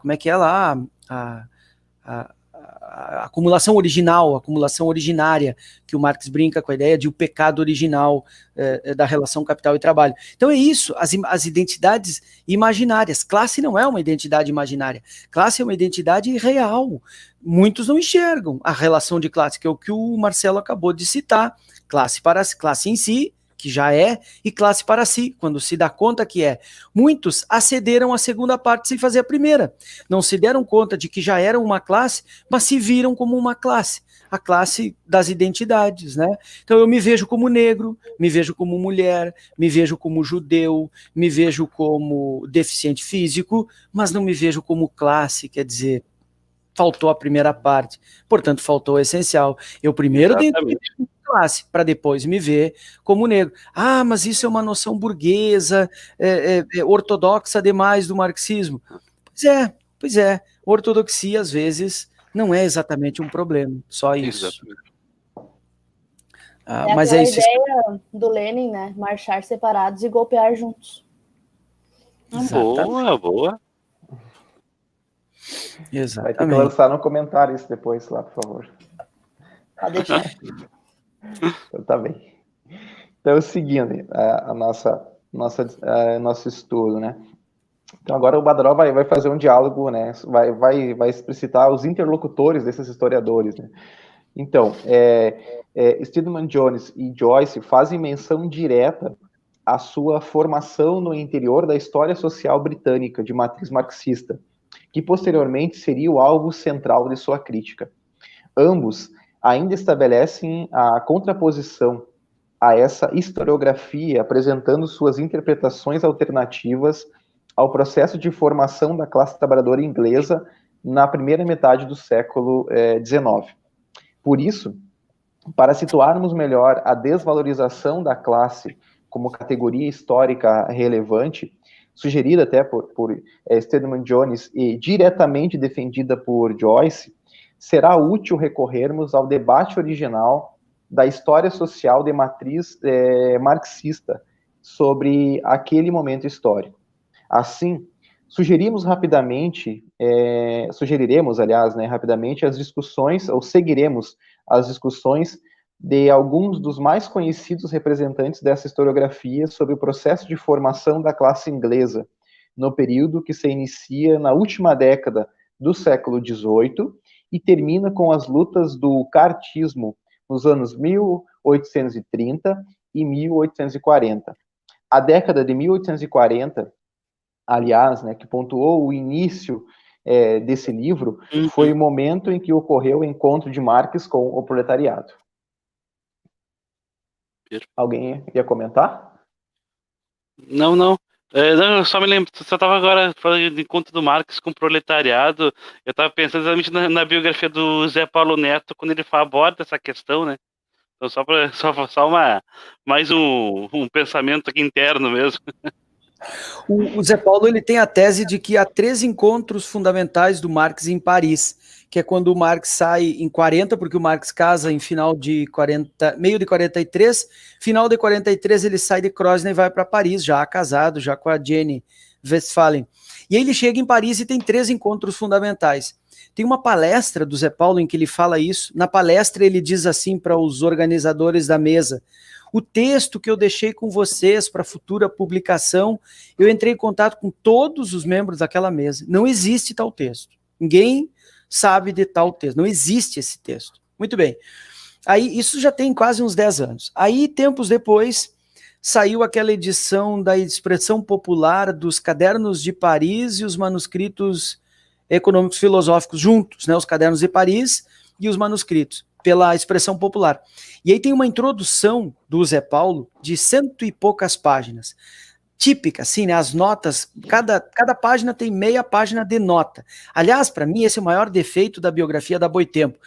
como é que é lá, a acumulação original, a acumulação originária, que o Marx brinca com a ideia de o pecado original da relação capital e trabalho. Então é isso, as identidades imaginárias. Classe não é uma identidade imaginária, classe é uma identidade real. Muitos não enxergam a relação de classe, que é o que o Marcelo acabou de citar, classe em si, que já é, e classe para si, quando se dá conta que é. Muitos acederam à segunda parte sem fazer a primeira. Não se deram conta de que já eram uma classe, mas se viram como uma classe, a classe das identidades, né? Então eu me vejo como negro, me vejo como mulher, me vejo como judeu, me vejo como deficiente físico, mas não me vejo como classe, quer dizer, faltou a primeira parte, portanto faltou o essencial. Eu primeiro dentro classe, para depois me ver como negro. Ah, mas isso é uma noção burguesa, ortodoxa demais do marxismo. Pois é, ortodoxia às vezes não é exatamente um problema, só isso. Mas é isso. A ideia do Lenin, né? Marchar separados e golpear juntos. Boa. Exatamente. Vai ter que lançar no comentário isso depois lá, por favor. Pode deixar. Então tá bem. Então, seguindo nosso estudo, né? Então, agora o Badaró vai fazer um diálogo, né? Vai explicitar os interlocutores desses historiadores, né? Então, Stedman Jones e Joyce fazem menção direta à sua formação no interior da história social britânica de matriz marxista, que posteriormente seria o alvo central de sua crítica. Ambos ainda estabelecem a contraposição a essa historiografia, apresentando suas interpretações alternativas ao processo de formação da classe trabalhadora inglesa na primeira metade do século XIX. Por isso, para situarmos melhor a desvalorização da classe como categoria histórica relevante, sugerida até por Stedman Jones e diretamente defendida por Joyce, será útil recorrermos ao debate original da história social de matriz marxista sobre aquele momento histórico. Assim, sugeriremos, rapidamente as discussões, ou seguiremos as discussões de alguns dos mais conhecidos representantes dessa historiografia sobre o processo de formação da classe inglesa, no período que se inicia na última década do século XVIII e termina com as lutas do cartismo nos anos 1830 e 1840. A década de 1840, aliás, né, que pontuou o início desse livro, foi o momento em que ocorreu o encontro de Marx com o proletariado. Alguém ia comentar? Não. Eu só me lembro, você estava agora falando de encontro do Marx com o proletariado, eu estava pensando exatamente na biografia do Zé Paulo Neto, quando ele aborda essa questão, né? Então mais um pensamento aqui interno mesmo. O Zé Paulo ele tem a tese de que há 3 encontros fundamentais do Marx em Paris, que é quando o Marx sai em 40, porque o Marx casa em meio de 43, final de 43 ele sai de Krosno e vai para Paris, já casado, já com a Jenny Westphalen. E aí ele chega em Paris e tem 3 encontros fundamentais. Tem uma palestra do Zé Paulo em que ele fala isso. Na palestra ele diz assim para os organizadores da mesa: o texto que eu deixei com vocês para futura publicação, eu entrei em contato com todos os membros daquela mesa. Não existe tal texto. Ninguém sabe de tal texto. Não existe esse texto. Muito bem. Aí, isso já tem quase uns 10 anos. Aí, tempos depois, saiu aquela edição da Expressão Popular dos Cadernos de Paris e os manuscritos econômicos filosóficos juntos, né? Os Cadernos de Paris e os manuscritos, pela Expressão Popular. E aí tem uma introdução do Zé Paulo de 100 e poucas páginas. Típica, assim, né? As notas, cada página tem meia página de nota. Aliás, para mim, esse é o maior defeito da biografia da Boitempo.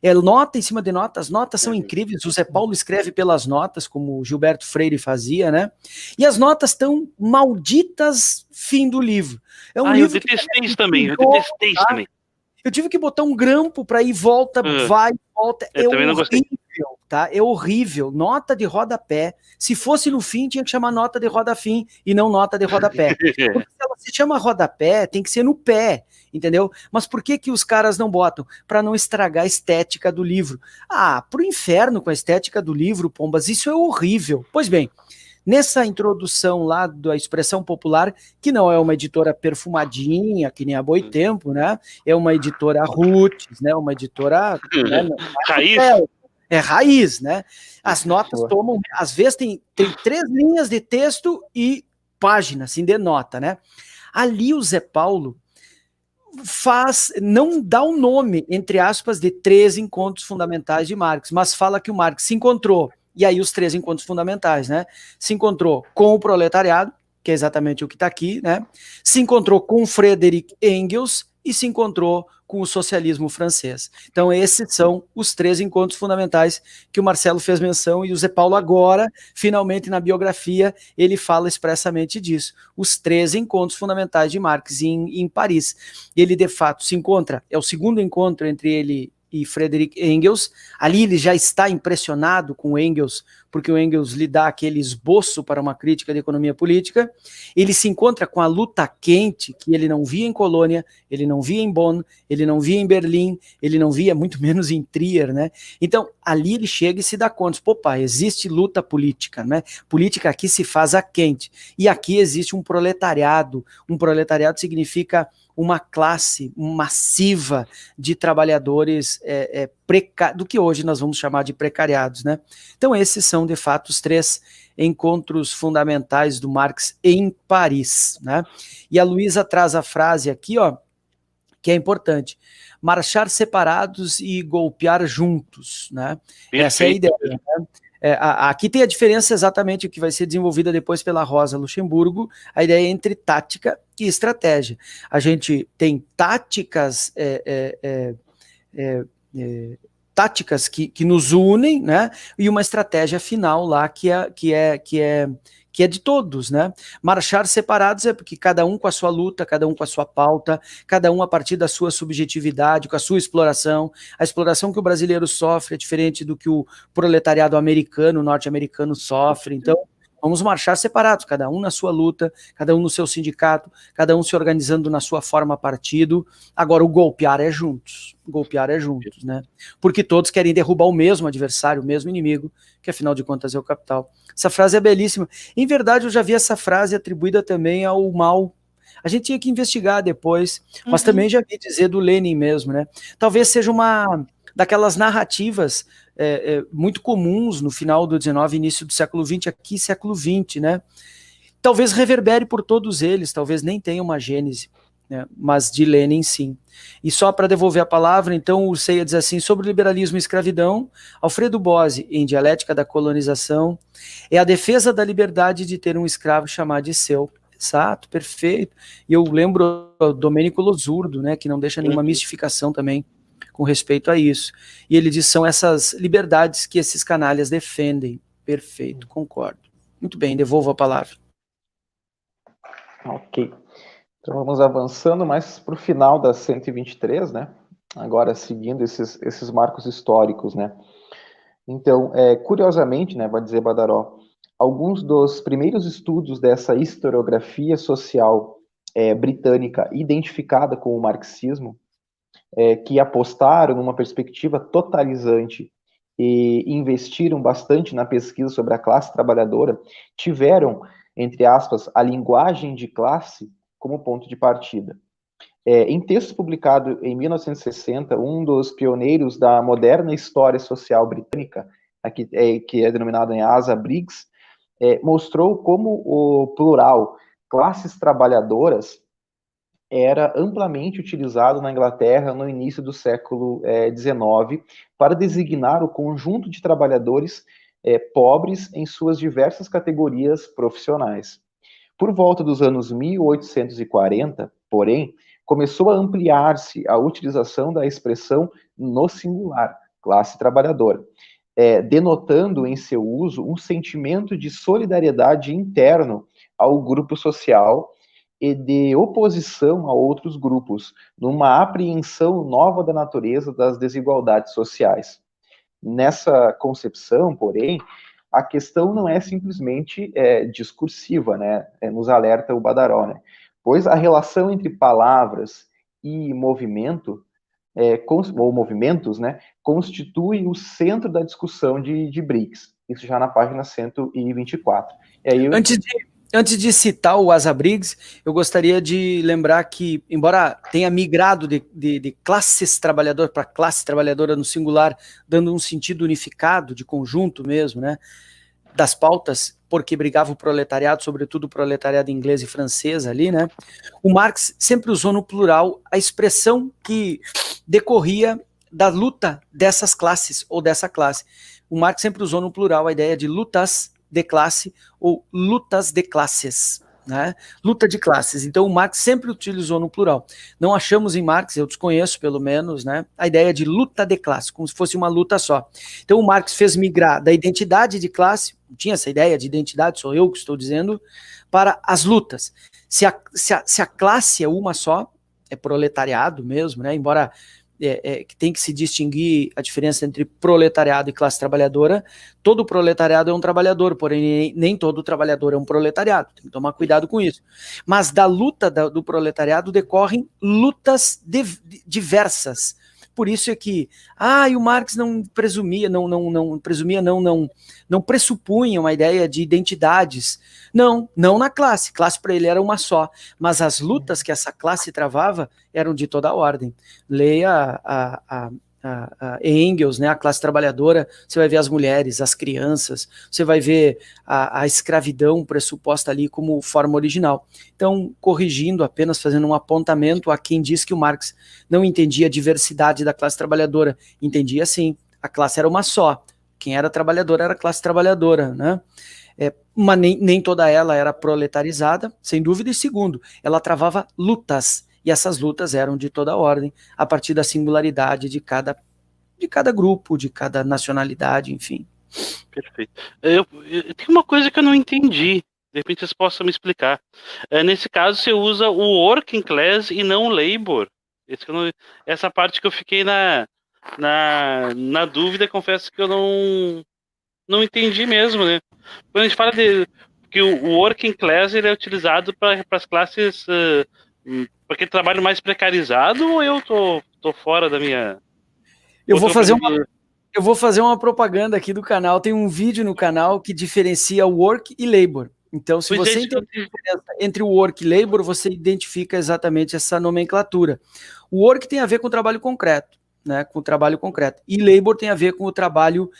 É nota em cima de nota, as notas são incríveis, o Zé Paulo escreve pelas notas, como o Gilberto Freire fazia, né? E as notas estão malditas fim do livro. É um livro eu detestei isso também, eu detestei isso também. Eu tive que botar um grampo para ir, volta, vai, volta. Eu também não gostei. Tá? É horrível. Nota de rodapé. Se fosse no fim, tinha que chamar nota de rodafim e não nota de rodapé. Porque se ela se chama rodapé, tem que ser no pé, entendeu? Mas por que os caras não botam? Para não estragar a estética do livro. Ah, pro inferno com a estética do livro, pombas, isso é horrível. Pois bem, nessa introdução lá da Expressão Popular, que não é uma editora perfumadinha, que nem a Boitempo, né? É uma editora roots, né? Uma editora... né? Raiz. É raiz, né? As notas tomam... Às vezes tem 3 linhas de texto e página, assim, de nota, né? Ali o Zé Paulo não dá um nome, entre aspas, de 3 encontros fundamentais de Marx, mas fala que o Marx se encontrou. E aí os 3 encontros fundamentais, né? Se encontrou com o proletariado, que é exatamente o que está aqui, né? Se encontrou com Friedrich Engels e se encontrou com o socialismo francês. Então esses são os 3 encontros fundamentais que o Marcelo fez menção, e o Zé Paulo agora, finalmente na biografia, ele fala expressamente disso. Os 3 encontros fundamentais de Marx em Paris. Ele de fato se encontra, é o segundo encontro entre ele e Friedrich Engels. Ali ele já está impressionado com Engels, porque o Engels lhe dá aquele esboço para uma crítica de economia política. Ele se encontra com a luta quente que ele não via em Colônia, ele não via em Bonn, ele não via em Berlim, ele não via muito menos em Trier, né? Então, ali ele chega e se dá conta, pô, pai, existe luta política, né? Política aqui se faz a quente, e aqui existe um proletariado significa uma classe massiva de trabalhadores do que hoje nós vamos chamar de precariados, né? Então esses são, de fato, os 3 encontros fundamentais do Marx em Paris, né? E a Luísa traz a frase aqui, ó, que é importante: marchar separados e golpear juntos, né? Perfeito. Essa é a ideia, né? Aqui tem a diferença exatamente o que vai ser desenvolvida depois pela Rosa Luxemburgo, a ideia entre tática e estratégia. A gente tem táticas táticas que nos unem, né? E uma estratégia final lá que é de todos, né? Marchar separados é porque cada um com a sua luta, cada um com a sua pauta, cada um a partir da sua subjetividade, com a sua exploração. A exploração que o brasileiro sofre é diferente do que o proletariado americano, norte-americano sofre. Então, vamos marchar separados, cada um na sua luta, cada um no seu sindicato, cada um se organizando na sua forma partido. Agora, o golpear é juntos, né? Porque todos querem derrubar o mesmo adversário, o mesmo inimigo, que afinal de contas é o capital. Essa frase é belíssima. Em verdade, eu já vi essa frase atribuída também ao Mao. A gente tinha que investigar depois, mas também já vi dizer do Lenin mesmo, né? Talvez seja uma daquelas narrativas muito comuns no final do XIX, início do século XX, aqui século XX, né? Talvez reverbere por todos eles, talvez nem tenha uma gênese, né? Mas de Lenin sim. E só para devolver a palavra, então, o Ceia diz assim: sobre o liberalismo e escravidão, Alfredo Bose, em Dialética da Colonização, é a defesa da liberdade de ter um escravo chamado de seu. Exato, perfeito. E eu lembro o Domênico Losurdo, né, que não deixa nenhuma mistificação também com respeito a isso. E ele diz, são essas liberdades que esses canalhas defendem. Perfeito, concordo. Muito bem, devolvo a palavra. Ok. Então vamos avançando mais para o final da 123, né? Agora seguindo esses marcos históricos, né? Então, curiosamente, né, vai dizer Badaró, alguns dos primeiros estudos dessa historiografia social britânica identificada com o marxismo, que apostaram numa perspectiva totalizante e investiram bastante na pesquisa sobre a classe trabalhadora, tiveram, entre aspas, a linguagem de classe como ponto de partida. Em texto publicado em 1960, um dos pioneiros da moderna história social britânica, que é denominado em Asa Briggs, mostrou como o plural classes trabalhadoras era amplamente utilizado na Inglaterra no início do século XIX para designar o conjunto de trabalhadores pobres em suas diversas categorias profissionais. Por volta dos anos 1840, porém, começou a ampliar-se a utilização da expressão no singular, classe trabalhadora, denotando em seu uso um sentimento de solidariedade interno ao grupo social e de oposição a outros grupos, numa apreensão nova da natureza das desigualdades sociais. Nessa concepção, porém, a questão não é simplesmente discursiva, né? Nos alerta o Badaró, né? Pois a relação entre palavras e movimento, ou movimentos, né, constitui o centro da discussão de Briggs. Isso já na página 124. E aí Antes de citar o Asa Briggs, eu gostaria de lembrar que, embora tenha migrado de classes trabalhadoras para classe trabalhadora no singular, dando um sentido unificado, de conjunto mesmo, né, das pautas, porque brigava o proletariado, sobretudo o proletariado inglês e francês ali, né, o Marx sempre usou no plural a expressão que decorria da luta dessas classes, ou dessa classe. O Marx sempre usou no plural a ideia de lutas de classe ou lutas de classes, né? Luta de classes. Então o Marx sempre utilizou no plural. Não achamos em Marx, eu desconheço pelo menos, né, a ideia de luta de classe, como se fosse uma luta só. Então o Marx fez migrar da identidade de classe, não tinha essa ideia de identidade, sou eu que estou dizendo, para as lutas. Se a classe é uma só, é proletariado mesmo, né? Embora que tem que se distinguir a diferença entre proletariado e classe trabalhadora. Todo proletariado é um trabalhador, porém nem todo trabalhador é um proletariado, tem que tomar cuidado com isso. Mas da luta do proletariado decorrem lutas diversas. Por isso é que, o Marx não presumia, não pressupunha uma ideia de identidades. Não na classe. Classe para ele era uma só. Mas as lutas que essa classe travava eram de toda a ordem. Leia a Engels, né, a classe trabalhadora, você vai ver as mulheres, as crianças, você vai ver a escravidão pressuposta ali como forma original. Então, corrigindo, apenas fazendo um apontamento a quem diz que o Marx não entendia a diversidade da classe trabalhadora, entendia sim, a classe era uma só, quem era trabalhador era a classe trabalhadora, né? Mas nem toda ela era proletarizada, sem dúvida, e segundo, ela travava lutas, e essas lutas eram de toda ordem, a partir da singularidade de cada grupo, de cada nacionalidade, enfim. Perfeito. Eu tenho uma coisa que eu não entendi, de repente vocês possam me explicar. Nesse caso, você usa o working class e não labor. Essa parte que eu fiquei na dúvida, confesso que eu não entendi mesmo, né? Quando a gente fala que o working class ele é utilizado para as classes... para aquele trabalho mais precarizado, ou eu tô fora da minha... Eu vou fazer uma propaganda aqui do canal. Tem um vídeo no canal que diferencia work e labor. Então, se você entende a diferença entre o work e labor, você identifica exatamente essa nomenclatura. O work tem a ver com o trabalho concreto, né? Com o trabalho concreto. E labor tem a ver com o trabalho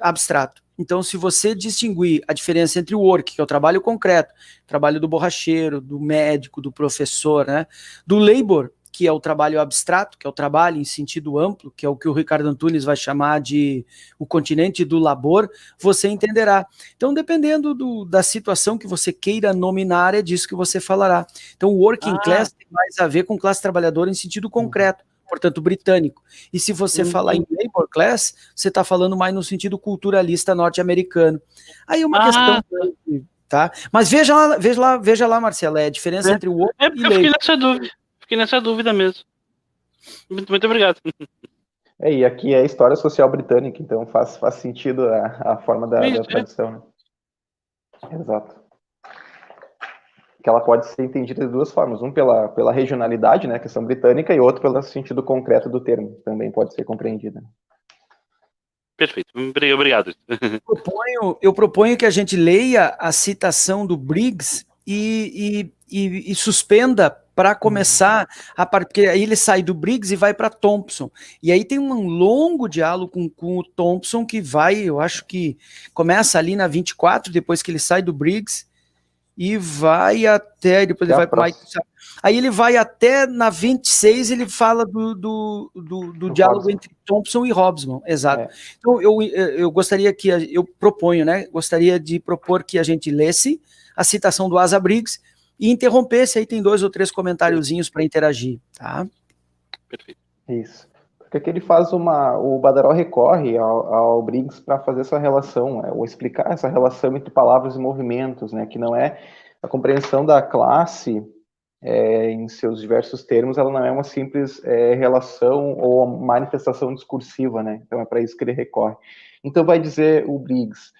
abstrato. Então, se você distinguir a diferença entre o work, que é o trabalho concreto, trabalho do borracheiro, do médico, do professor, né? Do labor, que é o trabalho abstrato, que é o trabalho em sentido amplo, que é o que o Ricardo Antunes vai chamar de o continente do labor, você entenderá. Então, dependendo da situação que você queira nominar, é disso que você falará. Então, o working class tem mais a ver com classe trabalhadora em sentido concreto, portanto britânico. E se você falar em labor class, você está falando mais no sentido culturalista norte-americano. Aí é uma questão, tá? Mas veja lá, Marcelo, a diferença entre o outro e labor. Fiquei nessa dúvida mesmo. Muito obrigado. E aqui é a história social britânica, então faz sentido a forma da tradução, né? Exato. Que ela pode ser entendida de duas formas, pela regionalidade, né, questão britânica, e outro pelo sentido concreto do termo, também pode ser compreendida. Perfeito, obrigado. Eu proponho que a gente leia a citação do Briggs e suspenda para começar, porque aí ele sai do Briggs e vai para Thompson. E aí tem um longo diálogo com o Thompson que vai, eu acho que começa ali na 24, depois que ele sai do Briggs, e vai até, depois ele vai para aí ele vai até na 26, ele fala do diálogo entre Thompson e Hobsbawm, exato. Então eu gostaria que, eu proponho, né, gostaria de propor que a gente lesse a citação do Asa Briggs e interrompesse, aí tem 2 ou 3 comentáriozinhos para interagir, tá? Perfeito. Isso. Porque aqui ele faz o Badaró recorre ao Briggs para fazer essa relação, ou explicar essa relação entre palavras e movimentos, né, que não é a compreensão da classe em seus diversos termos, ela não é uma simples relação ou manifestação discursiva, né, então é para isso que ele recorre. Então vai dizer o Briggs,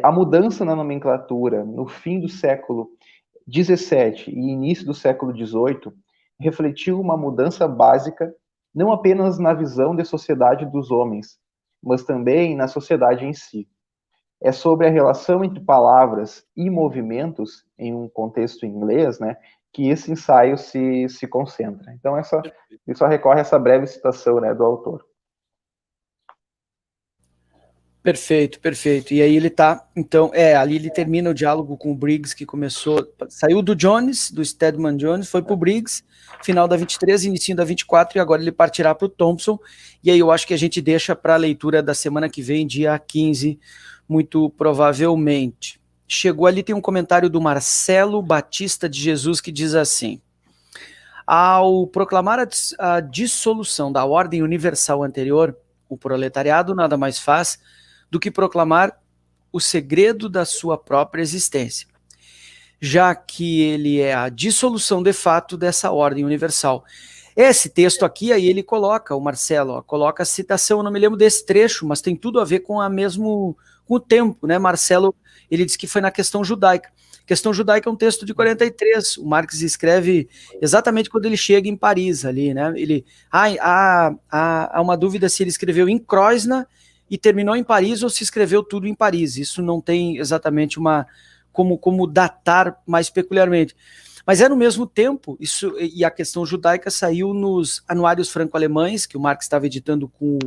a mudança na nomenclatura no fim do século XVII e início do século XVIII refletiu uma mudança básica não apenas na visão de sociedade dos homens, mas também na sociedade em si. É sobre a relação entre palavras e movimentos, em um contexto inglês, né, que esse ensaio se concentra. Então, isso recorre a essa breve citação, né, do autor. Perfeito. E aí ele tá, então, ali ele termina o diálogo com o Briggs, que começou, saiu do Jones, do Stedman Jones, foi pro Briggs, final da 23, início da 24, e agora ele partirá pro Thompson, e aí eu acho que a gente deixa para a leitura da semana que vem, dia 15, muito provavelmente. Chegou ali, tem um comentário do Marcelo Batista de Jesus, que diz assim: ao proclamar a dissolução da ordem universal anterior, o proletariado nada mais faz do que proclamar o segredo da sua própria existência, já que ele é a dissolução de fato dessa ordem universal. Esse texto aqui, aí ele coloca, o Marcelo, coloca a citação, eu não me lembro desse trecho, mas tem tudo a ver com o tempo, né, Marcelo, ele diz que foi na questão judaica. Questão judaica é um texto de 43, o Marx escreve exatamente quando ele chega em Paris ali, né, há uma dúvida se ele escreveu em Kreuznach e terminou em Paris ou se escreveu tudo em Paris, isso não tem exatamente como datar mais peculiarmente, mas é no mesmo tempo, e a questão judaica saiu nos anuários franco-alemães, que o Marx estava editando com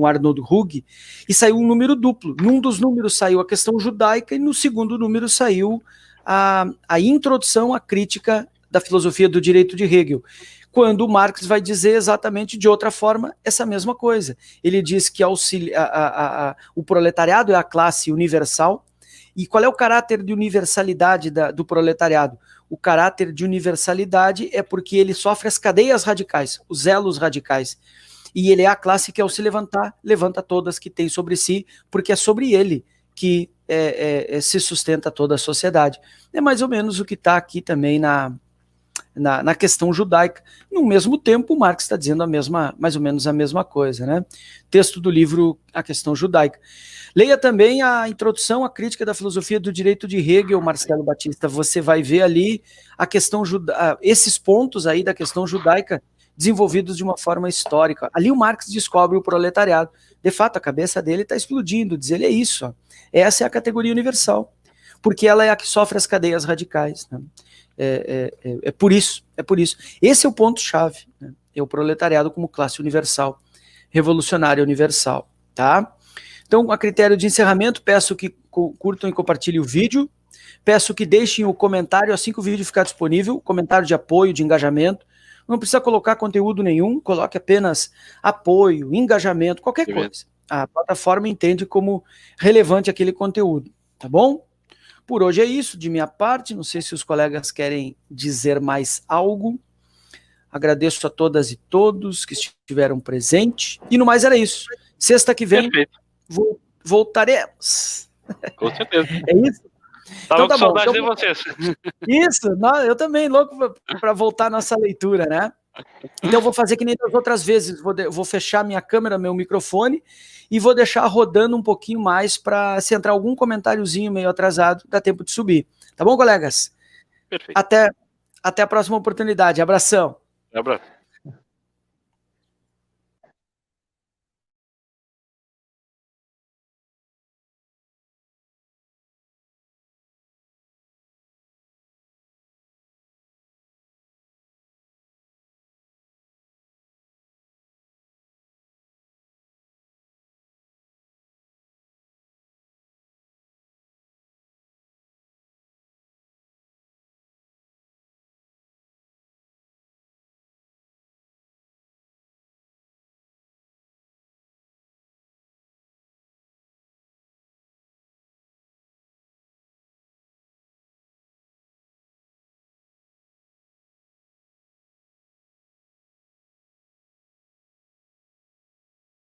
Arnold Hugh, e saiu um número duplo, num dos números saiu a questão judaica, e no segundo número saiu a introdução à crítica da filosofia do direito de Hegel, quando Marx vai dizer exatamente de outra forma essa mesma coisa. Ele diz que o proletariado é a classe universal, e qual é o caráter de universalidade do proletariado? O caráter de universalidade é porque ele sofre as cadeias radicais, os elos radicais, e ele é a classe que ao se levantar, levanta todas que tem sobre si, porque é sobre ele que se sustenta toda a sociedade. É mais ou menos o que está aqui também na questão judaica. No mesmo tempo, Marx está dizendo mais ou menos a mesma coisa, né? Texto do livro A Questão Judaica. Leia também a introdução à crítica da filosofia do direito de Hegel, Marcelo Batista. Você vai ver ali a questão esses pontos aí da questão judaica desenvolvidos de uma forma histórica. Ali o Marx descobre o proletariado. De fato, a cabeça dele está explodindo, diz ele, é isso, ó. Essa é a categoria universal, porque ela é a que sofre as cadeias radicais, né? É por isso. Esse é o ponto-chave, né? É o proletariado como classe universal, revolucionária universal, tá? Então, a critério de encerramento, peço que curtam e compartilhem o vídeo, peço que deixem o comentário assim que o vídeo ficar disponível, comentário de apoio, de engajamento. Não precisa colocar conteúdo nenhum, coloque apenas apoio, engajamento, qualquer coisa. A plataforma entende como relevante aquele conteúdo, tá bom? Por hoje é isso, de minha parte, não sei se os colegas querem dizer mais algo. Agradeço a todas e todos que estiveram presentes. E no mais era isso. Sexta que vem voltaremos. Com certeza. É isso? Tava Então tá com saudade bom. de vocês. Isso, eu também, louco para voltar a nossa leitura, né? Então eu vou fazer que nem das outras vezes, vou fechar minha câmera, meu microfone, e vou deixar rodando um pouquinho mais para se entrar algum comentáriozinho meio atrasado, dá tempo de subir. Tá bom, colegas? Perfeito. Até a próxima oportunidade. Abração. Um abraço.